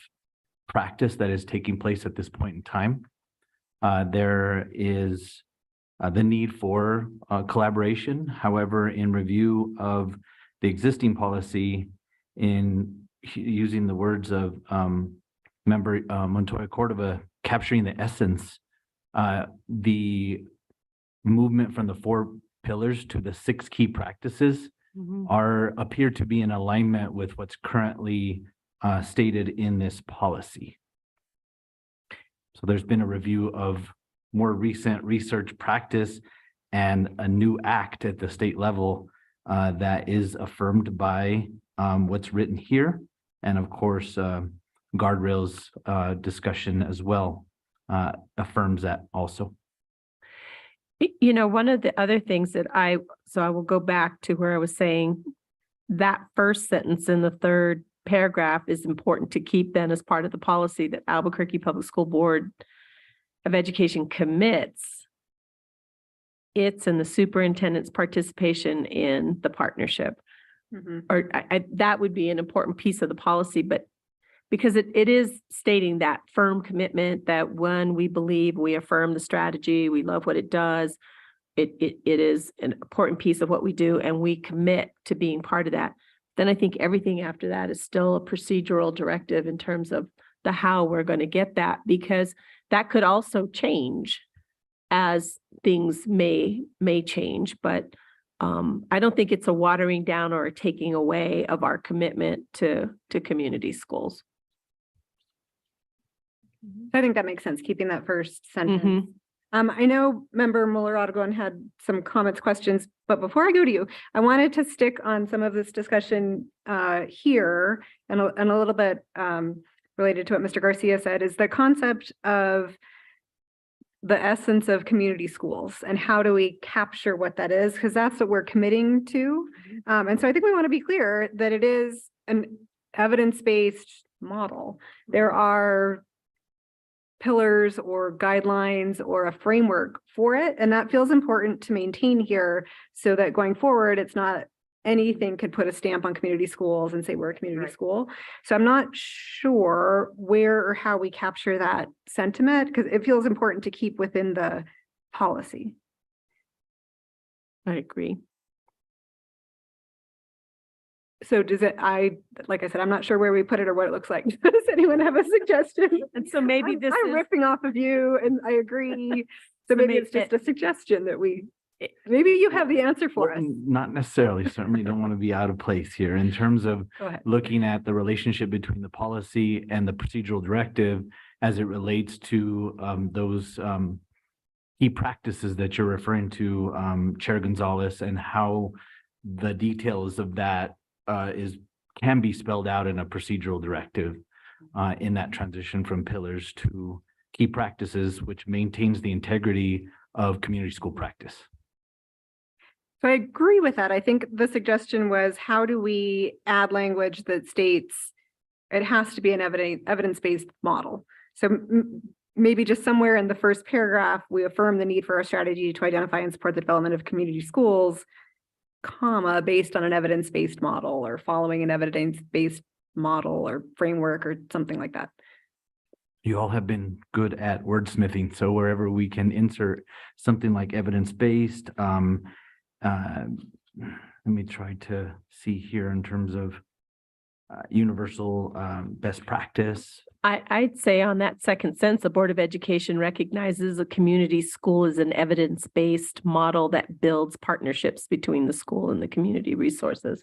practice that is taking place at this point in time. There is the need for collaboration. However, in review of the existing policy, in using the words of member Montoya Cordova, capturing the essence, the movement from the 4 pillars to the 6 key practices appear to be in alignment with what's currently stated in this policy. So there's been a review of more recent research practice and a new act at the state level that is affirmed by what's written here. And of course, guardrails discussion as well affirms that also. You know, one of the other things that I will go back to where I was saying that first sentence in the 3rd paragraph is important to keep then as part of the policy that Albuquerque Public School Board of Education commits. It's in the superintendent's participation in the partnership. Or that would be an important piece of the policy, but because it is stating that firm commitment that when we believe, we affirm the strategy, we love what it does, it is an important piece of what we do, and we commit to being part of that. Then I think everything after that is still a procedural directive in terms of the how we're going to get that, because that could also change as things may change. But I don't think it's a watering down or a taking away of our commitment to community schools. I think that makes sense, keeping that first sentence. I know member Muller-Aragon had some comments, questions, but before I go to you, I wanted to stick on some of this discussion here and a little bit related to what Mr. Garcia said, is the concept of the essence of community schools and how do we capture what that is? Because that's what we're committing to. And so I think we want to be clear that it is an evidence-based model. There are pillars or guidelines or a framework for it. And that feels important to maintain here so that going forward, it's not anything could put a stamp on community schools and say we're a community school. So I'm not sure where or how we capture that sentiment because it feels important to keep within the policy. I agree. So does it, like I said, I'm not sure where we put it or what it looks like. Does anyone have a suggestion? And so maybe I'm ripping off of you and I agree. So maybe it's just a suggestion that maybe you have the answer for us. Not necessarily, certainly don't want to be out of place here in terms of looking at the relationship between the policy and the procedural directive as it relates to those key practices that you're referring to, Chair Gonzalez, and how the details of that can be spelled out in a procedural directive in that transition from pillars to key practices, which maintains the integrity of community school practice. So I agree with that. I think the suggestion was, how do we add language that states it has to be an evidence-based model? So maybe just somewhere in the first paragraph, we affirm the need for a strategy to identify and support the development of community schools, comma, based on an evidence-based model or following an evidence-based model or framework or something like that. You all have been good at wordsmithing, so wherever we can insert something like evidence-based, let me try to see here in terms of universal best practice. I'd say on that second sense, the Board of Education recognizes a community school as an evidence-based model that builds partnerships between the school and the community resources.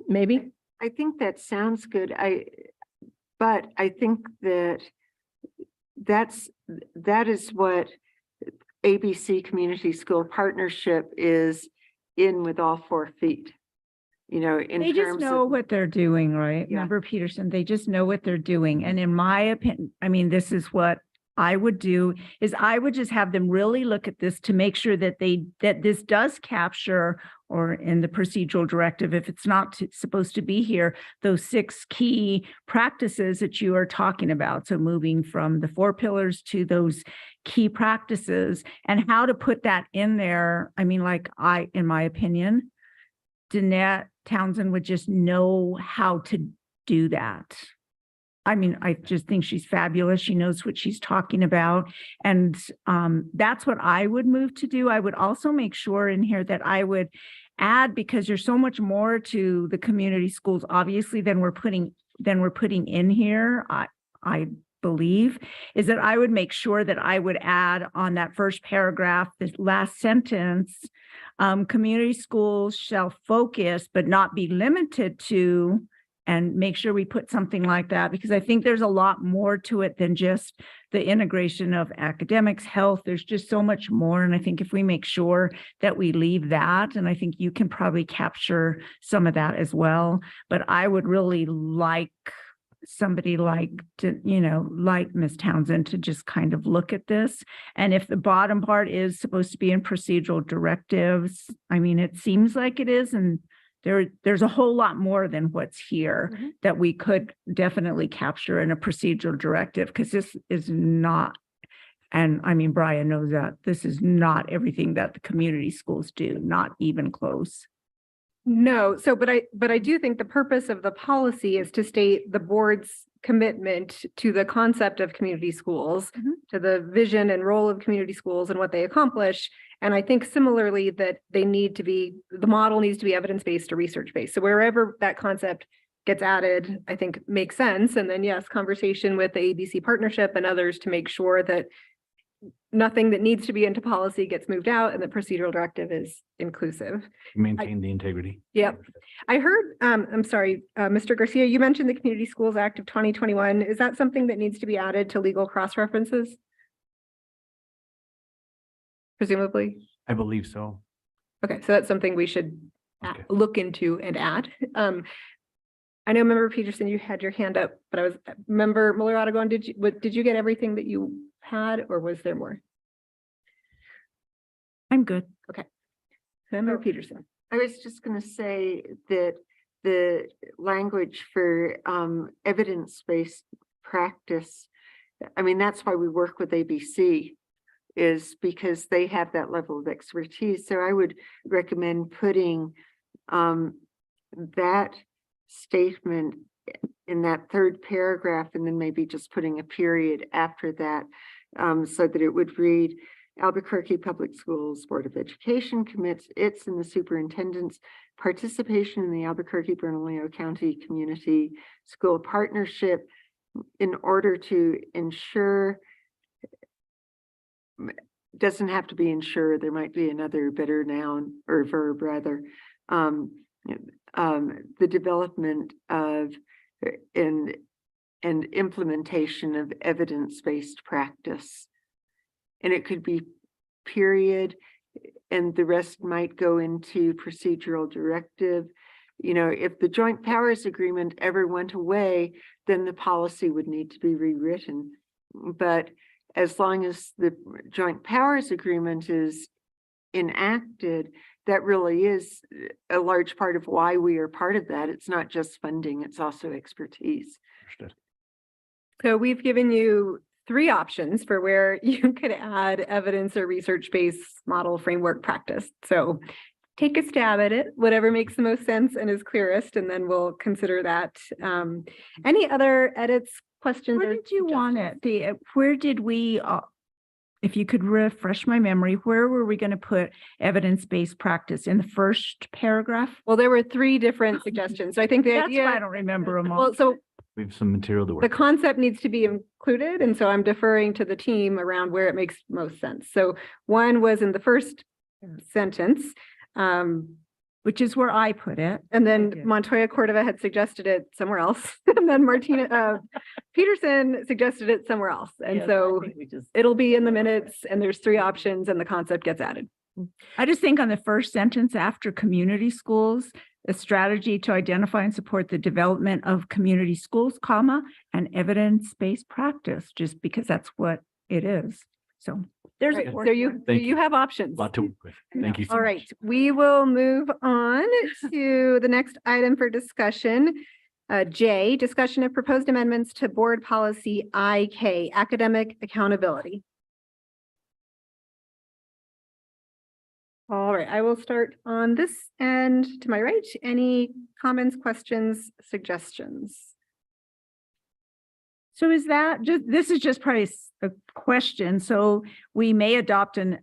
Maybe? I think that sounds good. But I think that that is what ABC Community School Partnership is in with all 4 feet. You know, in They just terms know of, what they're doing, right? Yeah. Member Peterson, they just know what they're doing. And in my opinion, I mean, this is what I would do is I would just have them really look at this to make sure that that this does capture, or in the procedural directive, if it's not supposed to be here, those 6 key practices that you are talking about. So moving from the 4 pillars to those key practices and how to put that in there. I mean, in my opinion, Danette Townsend would just know how to do that. I mean, I just think she's fabulous. She knows what she's talking about. And that's what I would move to do. I would also make sure in here that I would add, because there's so much more to the community schools, obviously, than we're putting in here, I believe, is that I would make sure that I would add on that first paragraph, this last sentence, community schools shall focus but not be limited to, and make sure we put something like that, because I think there's a lot more to it than just the integration of academics, health. There's just so much more. And I think if we make sure that we leave that, and I think you can probably capture some of that as well, but I would really like somebody like Ms. Townsend to just kind of look at this. And if the bottom part is supposed to be in procedural directives, I mean, it seems like it is, and there's a whole lot more than what's here that we could definitely capture in a procedural directive, because this is not, and I mean, Brian knows that this is not everything that the community schools do, not even close. No, so, but I do think the purpose of the policy is to state the board's commitment to the concept of community schools, to the vision and role of community schools and what they accomplish. And I think similarly that the model needs to be evidence-based or research-based. So wherever that concept gets added, I think makes sense. And then yes, conversation with the ABC partnership and others to make sure that nothing that needs to be into policy gets moved out and the procedural directive is inclusive. Maintain the integrity. Yep. I heard, I'm sorry, Mr. Garcia, you mentioned the Community Schools Act of 2021. Is that something that needs to be added to legal cross-references? Presumably? I believe so. Okay, so that's something we should Okay. look into and add. I know Member Peterson, you had your hand up, but Member Muller-Aragon, did you get everything that you had, or was there more? I'm good. Member Peterson. I was just going to say that the language for evidence-based practice, I mean, that's why we work with ABC, is because they have that level of expertise. So I would recommend putting that statement in that 3rd paragraph, and then maybe just putting a period after that, so that it would read, Albuquerque Public Schools Board of Education commits its and the superintendent's participation in the Albuquerque-Bernalillo County Community School Partnership in order to ensure, doesn't have to be ensure, there might be another better noun or verb rather, the development of and implementation of evidence-based practice. And it could be period, and the rest might go into procedural directive. You know, if the joint powers agreement ever went away, then the policy would need to be rewritten. But as long as the joint powers agreement is enacted, that really is a large part of why we are part of that. It's not just funding, it's also expertise. Understood. So we've given you 3 options for where you could add evidence or research-based model framework practice. So take a stab at it, whatever makes the most sense and is clearest, and then we'll consider that. Any other edits, questions? Where or did you want it? Where did we, if you could refresh my memory, where were we going to put evidence-based practice in the first paragraph? Well, there were three different suggestions. So I think the That's why I idea, don't remember them all. well, so We have some material to work. the with. concept needs to be included, and so I'm deferring to the team around where it makes most sense. So one was in the first sentence, Which is where I put it. and then did. Montoya Cordova had suggested it somewhere else, and then Peterson suggested it somewhere else. And so it'll be in the minutes, and there's three options, and the concept gets added. I just think on the first sentence after community schools, a strategy to identify and support the development of community schools, comma, and evidence-based practice, just because that's what it is. So there's Right, a so fourth you, one. Thank you you. have options. Lot to work with. Thank you. so All much. right, we will move on to the next item for discussion. J, discussion of proposed amendments to board policy IK, academic accountability. All right, I will start on this end to my right. Any comments, questions, suggestions? So is that just, this is just probably a question. So we may adopt an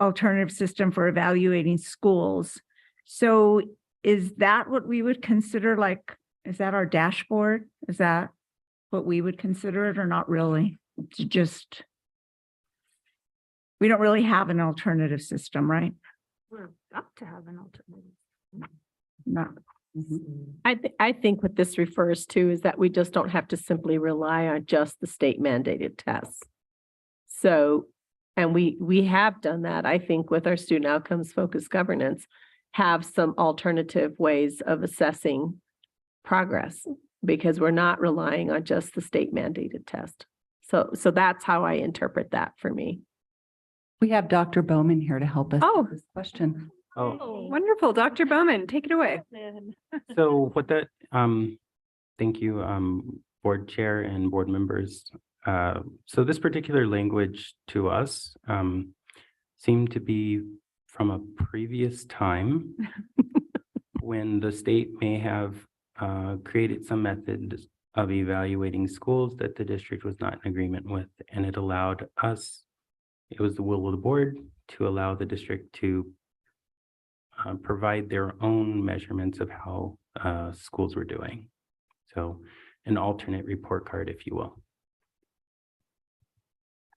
alternative system for evaluating schools. So is that what we would consider like, is that our dashboard? Is that what we would consider it or not really? To just, we don't really have an alternative system, right? We're up to have an alternative. No. I think what this refers to is that we just don't have to simply rely on just the state mandated tests. So, and we have done that, I think, with our student outcomes focused governance, have some alternative ways of assessing progress because we're not relying on just the state mandated test. So that's how I interpret that for me. We have Dr. Bowman here to help us. Oh. with this question. Oh, Wonderful. Dr. Bowman, take it away. so what that, thank you, board chair and board members. So this particular language to us, seemed to be from a previous time when the state may have, created some methods of evaluating schools that the district was not in agreement with, and it allowed us, it was the will of the board to allow the district to provide their own measurements of how schools were doing. So an alternate report card, if you will.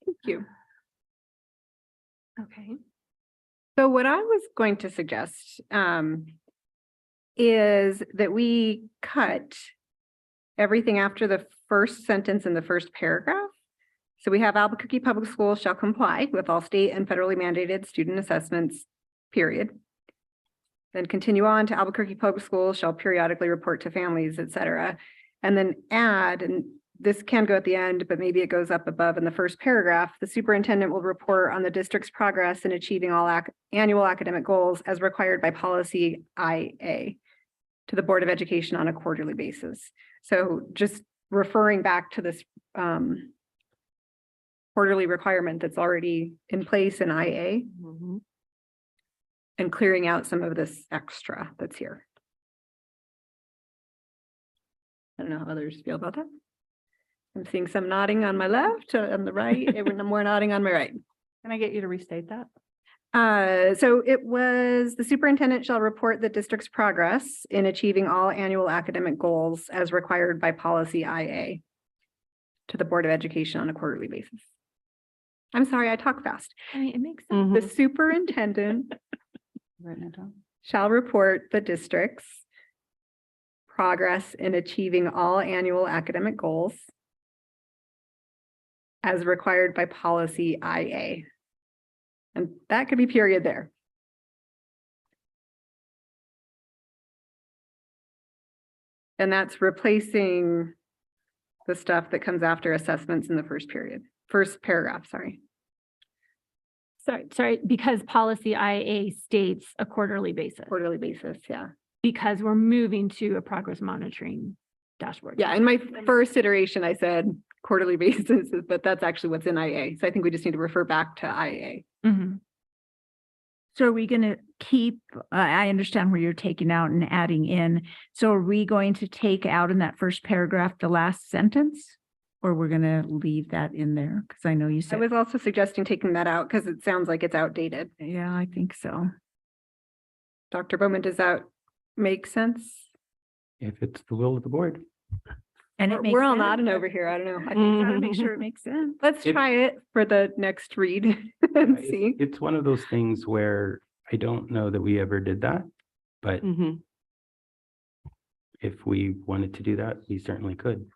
Thank you. Okay. So what I was going to suggest is that we cut everything after the first sentence in the first paragraph. So we have Albuquerque Public Schools shall comply with all state and federally mandated student assessments, period. Then continue on to Albuquerque Public Schools shall periodically report to families, et cetera. And then add, and this can go at the end, but maybe it goes up above in the first paragraph, the superintendent will report on the district's progress in achieving all annual academic goals as required by policy IA to the Board of Education on a quarterly basis. So just referring back to this quarterly requirement that's already in place in IA and clearing out some of this extra that's here. I don't know how others feel about that. I'm seeing some nodding on my left, on the right, and more nodding on my right. Can I get you to restate that? So it was the superintendent shall report the district's progress in achieving all annual academic goals as required by policy IA to the Board of Education on a quarterly basis. I'm sorry, I talk fast. I mean, it makes sense. The superintendent Writing it down. shall report the district's progress in achieving all annual academic goals as required by policy IA. And that could be period there. And that's replacing the stuff that comes after assessments in the first paragraph, sorry. Sorry, because policy IA states a quarterly basis, Quarterly basis, yeah. because we're moving to a progress monitoring dashboard. Yeah, in my first iteration, I said quarterly basis, but that's actually what's in IA. So I think we just need to refer back to IA. Mhm. So are we going to keep, I understand where you're taking out and adding in. So are we going to take out in that first paragraph, the last sentence? or we're gonna leave that in there? Because I know you I said, was also suggesting taking that out because it sounds like it's outdated. yeah, I think so. Dr. Bowman, does that make sense? If it's the will of the board. And it We're makes we're all sense. nodding over here. I don't know. I think We gotta make sure it makes sense. let's If- try it for the next read and It's- see. It's one of those things where I don't know that we ever did that, but Mhm. if we wanted to do that, we certainly could.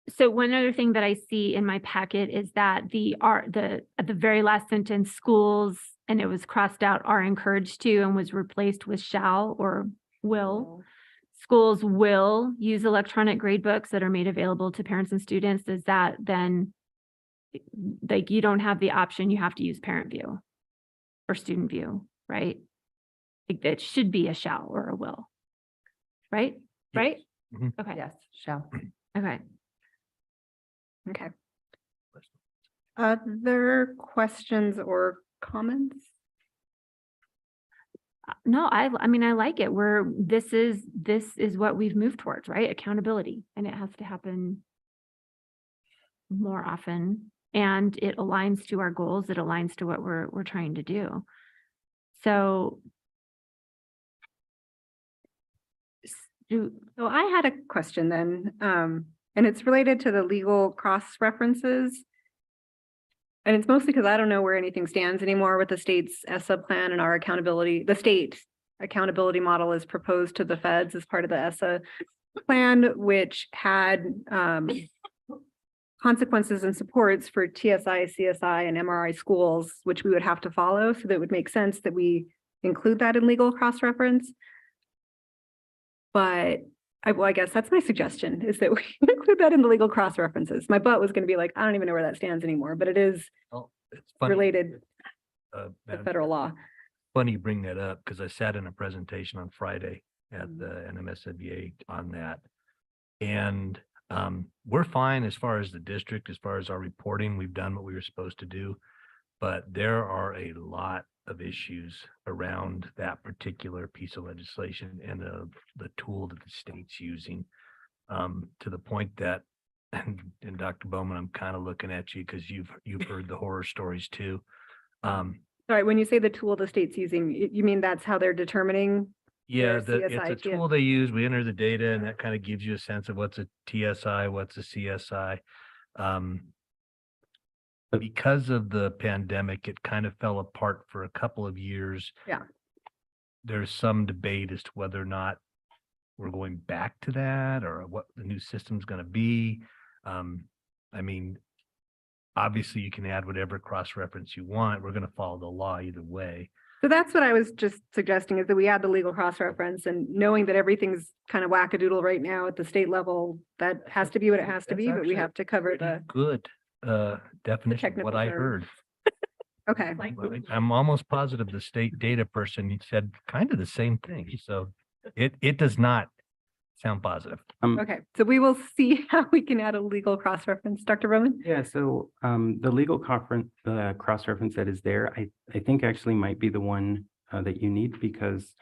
So one other thing that I see in my packet is that at the very last sentence, schools, and it was crossed out, are encouraged to, and was replaced with shall or will. Schools will use electronic grade books that are made available to parents and students. Is that then, like, you don't have the option, you have to use parent view or student view, right? Like, that should be a shall or a will, right? Right? Mhm. Okay, Yes, shall. okay. Okay. Other questions or comments? No, I mean, I like it. This is what we've moved towards, right? Accountability, and it has to happen more often, and it aligns to our goals. It aligns to what we're trying to do. So, So I had a question then, and it's related to the legal cross references. And it's mostly because I don't know where anything stands anymore with the state's ESSA plan and our accountability. The state accountability model is proposed to the feds as part of the ESSA plan, which had consequences and supports for TSI, CSI, and MRI schools, which we would have to follow. So that it would make sense that we include that in legal cross-reference. But I guess that's my suggestion, is that we include that in the legal cross-references. My butt was going to be like, I don't even know where that stands anymore, but it is Oh, it's funny. related uh, to Madam federal law. Funny you bring that up because I sat in a presentation on Friday at the NMSBA on that. And we're fine as far as the district, as far as our reporting, we've done what we were supposed to do. But there are a lot of issues around that particular piece of legislation and the tool that the state's using. To the point that, and Dr. Bowman, I'm kind of looking at you because you've heard the horror stories too. Sorry, when you say the tool the state's using, you mean that's how they're determining? Yeah, Their it's CSI, a tool they use. We enter the data and that kind of gives you a sense of what's a TSI, what's a CSI. Because of the pandemic, it kind of fell apart for a couple of years. Yeah. There's some debate as to whether or not we're going back to that or what the new system's going to be. I mean, obviously you can add whatever cross-reference you want. We're going to follow the law either way. So that's what I was just suggesting, is that we add the legal cross-reference, and knowing that everything's kind of wackadoodle right now at the state level, that has to be what it has to That's be, but we actually have to cover Pretty the, good definition of technical what I term. heard. okay. I'm almost positive the state data person said kind of the same thing. So it does not sound positive. Okay, so we will see how we can add a legal cross-reference. Dr. Roman? Yeah, so the legal conference, the cross-reference that is there, I think actually might be the one that you need, because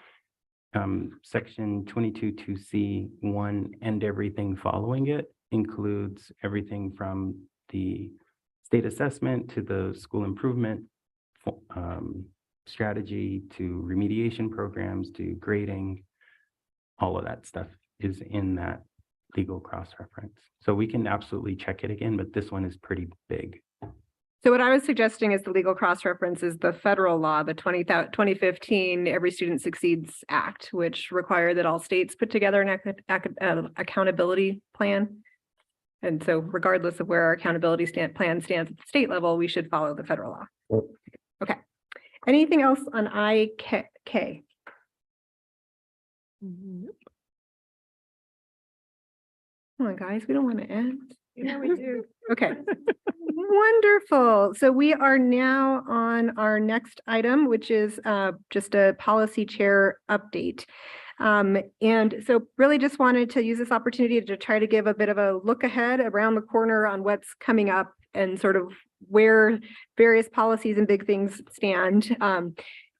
section 22(2)(c)(1) and everything following it includes everything from the state assessment to the school improvement strategy to remediation programs to grading. All of that stuff is in that legal cross-reference. So we can absolutely check it again, but this one is pretty big. So what I was suggesting is the legal cross-reference is the federal law, the 2015 Every Student Succeeds Act, which required that all states put together an accountability plan. And so regardless of where our accountability plan stands at the state level, we should follow the federal law. Okay. Anything else on IK? Come on, guys, we don't want to end. Yeah, we do. Okay. Wonderful. So we are now on our next item, which is just a policy chair update. And so really just wanted to use this opportunity to try to give a bit of a look ahead around the corner on what's coming up and sort of where various policies and big things stand.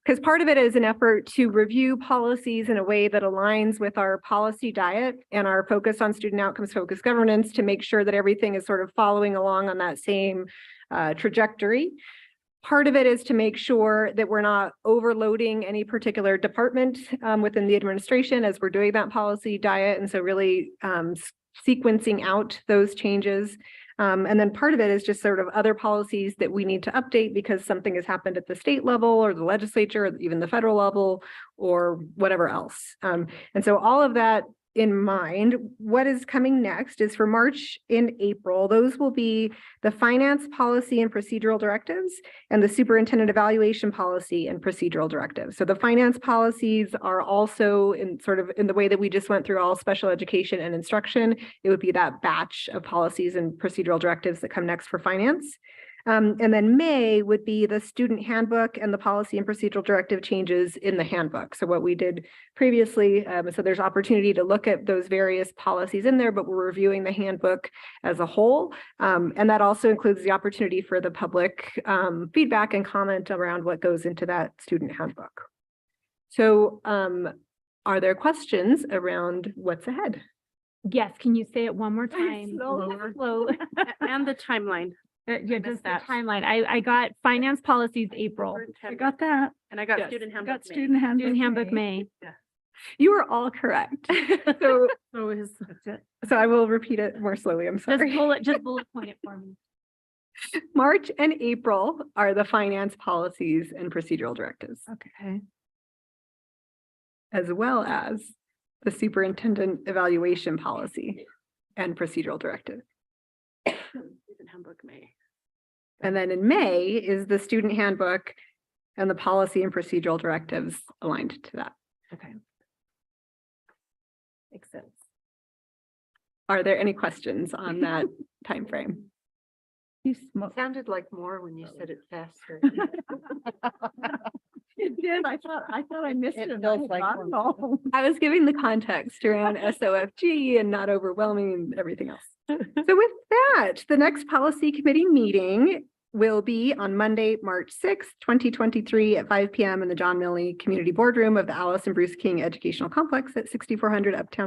because part of it is an effort to review policies in a way that aligns with our policy diet and our focus on student outcomes, focused governance, to make sure that everything is sort of following along on that same trajectory. Part of it is to make sure that we're not overloading any particular department within the administration as we're doing that policy diet. And so really sequencing out those changes. And then part of it is just sort of other policies that we need to update because something has happened at the state level or the legislature, or even the federal level, or whatever else. And so all of that in mind, what is coming next is for March and April. Those will be the finance policy and procedural directives and the superintendent evaluation policy and procedural directives. So the finance policies are also in sort of in the way that we just went through all special education and instruction. It would be that batch of policies and procedural directives that come next for finance. And then May would be the student handbook and the policy and procedural directive changes in the handbook. So what we did previously, so there's opportunity to look at those various policies in there, but we're reviewing the handbook as a whole. And that also includes the opportunity for the public feedback and comment around what goes into that student handbook. So are there questions around what's ahead? Yes, can you say it one more time? Slow. And the timeline. Yeah, just the that. timeline. I got finance policies April, I got that. And I got Yes, student I handbook. got May. student handbook. student handbook May. You are all correct. So, So is, so I will repeat it more slowly. I'm Just sorry. bullet point it for me. March and April are the finance policies and procedural directives, Okay. as well as the superintendent evaluation policy and procedural directive. student handbook May. And then in May is the student handbook and the policy and procedural directives aligned to that. Okay. Makes sense. Are there any questions on that timeframe? You smoke. Sounded like more when you said it faster. It did. I thought I missed It it. feels I had like gotten one. all- I was giving the context around SOFG and not overwhelming and everything else. So with that, the next policy committee meeting will be on Monday, March 6th, 2023 at 5 p.m. in the John Milne Community Boardroom of the Allison Bruce King Educational Complex at 6400 Uptown